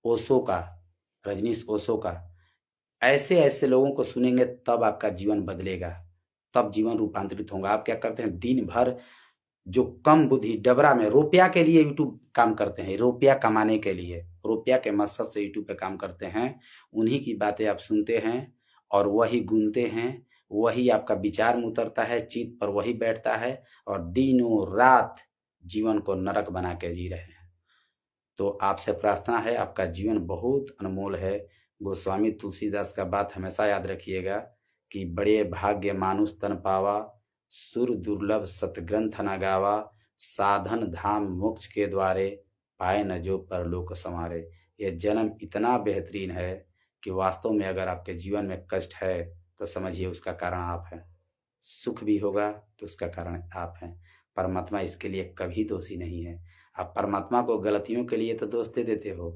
ओशो का, रजनीश ओशो का, ऐसे ऐसे लोगों को सुनेंगे तब आपका जीवन बदलेगा, तब जीवन रूपांतरित होगा। आप क्या करते हैं दिन भर, जो कम बुद्धि डबरा में रुपया के लिए यूट्यूब काम करते हैं, रुपया कमाने के लिए, रुपया के मकसद से यूट्यूब पे काम करते हैं, उन्हीं की बातें आप सुनते हैं और वही गुनते हैं, वही आपका विचार में उतरता है, चित्त पर वही बैठता है और दिनों रात जीवन को नरक बना के जी रहे हैं। तो आपसे प्रार्थना है, आपका जीवन बहुत अनमोल है। गोस्वामी तुलसीदास का बात हमेशा याद रखिएगा कि बड़े भाग्य मानुष तन पावा, सुर दुर्लभ सतग्रंथ न गावा, साधन धाम मोक्ष के द्वारे, पाए न जो परलोक संवारे। यह जन्म इतना बेहतरीन है कि वास्तव में अगर आपके जीवन में कष्ट है तो समझिए उसका कारण आप हैं, सुख भी होगा तो उसका कारण आप हैं। परमात्मा इसके लिए कभी दोषी नहीं है। आप परमात्मा को गलतियों के लिए तो दोष दे देते हो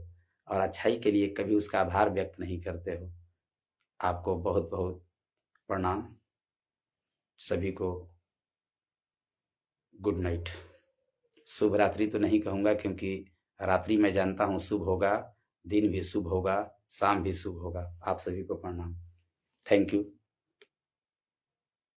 और अच्छाई के लिए कभी उसका आभार व्यक्त नहीं करते हो। आपको बहुत बहुत प्रणाम। सभी को गुड नाइट। शुभ रात्रि तो नहीं कहूँगा क्योंकि रात्रि मैं जानता हूँ शुभ होगा, दिन भी शुभ होगा, शाम भी शुभ होगा। आप सभी को प्रणाम। Thank you.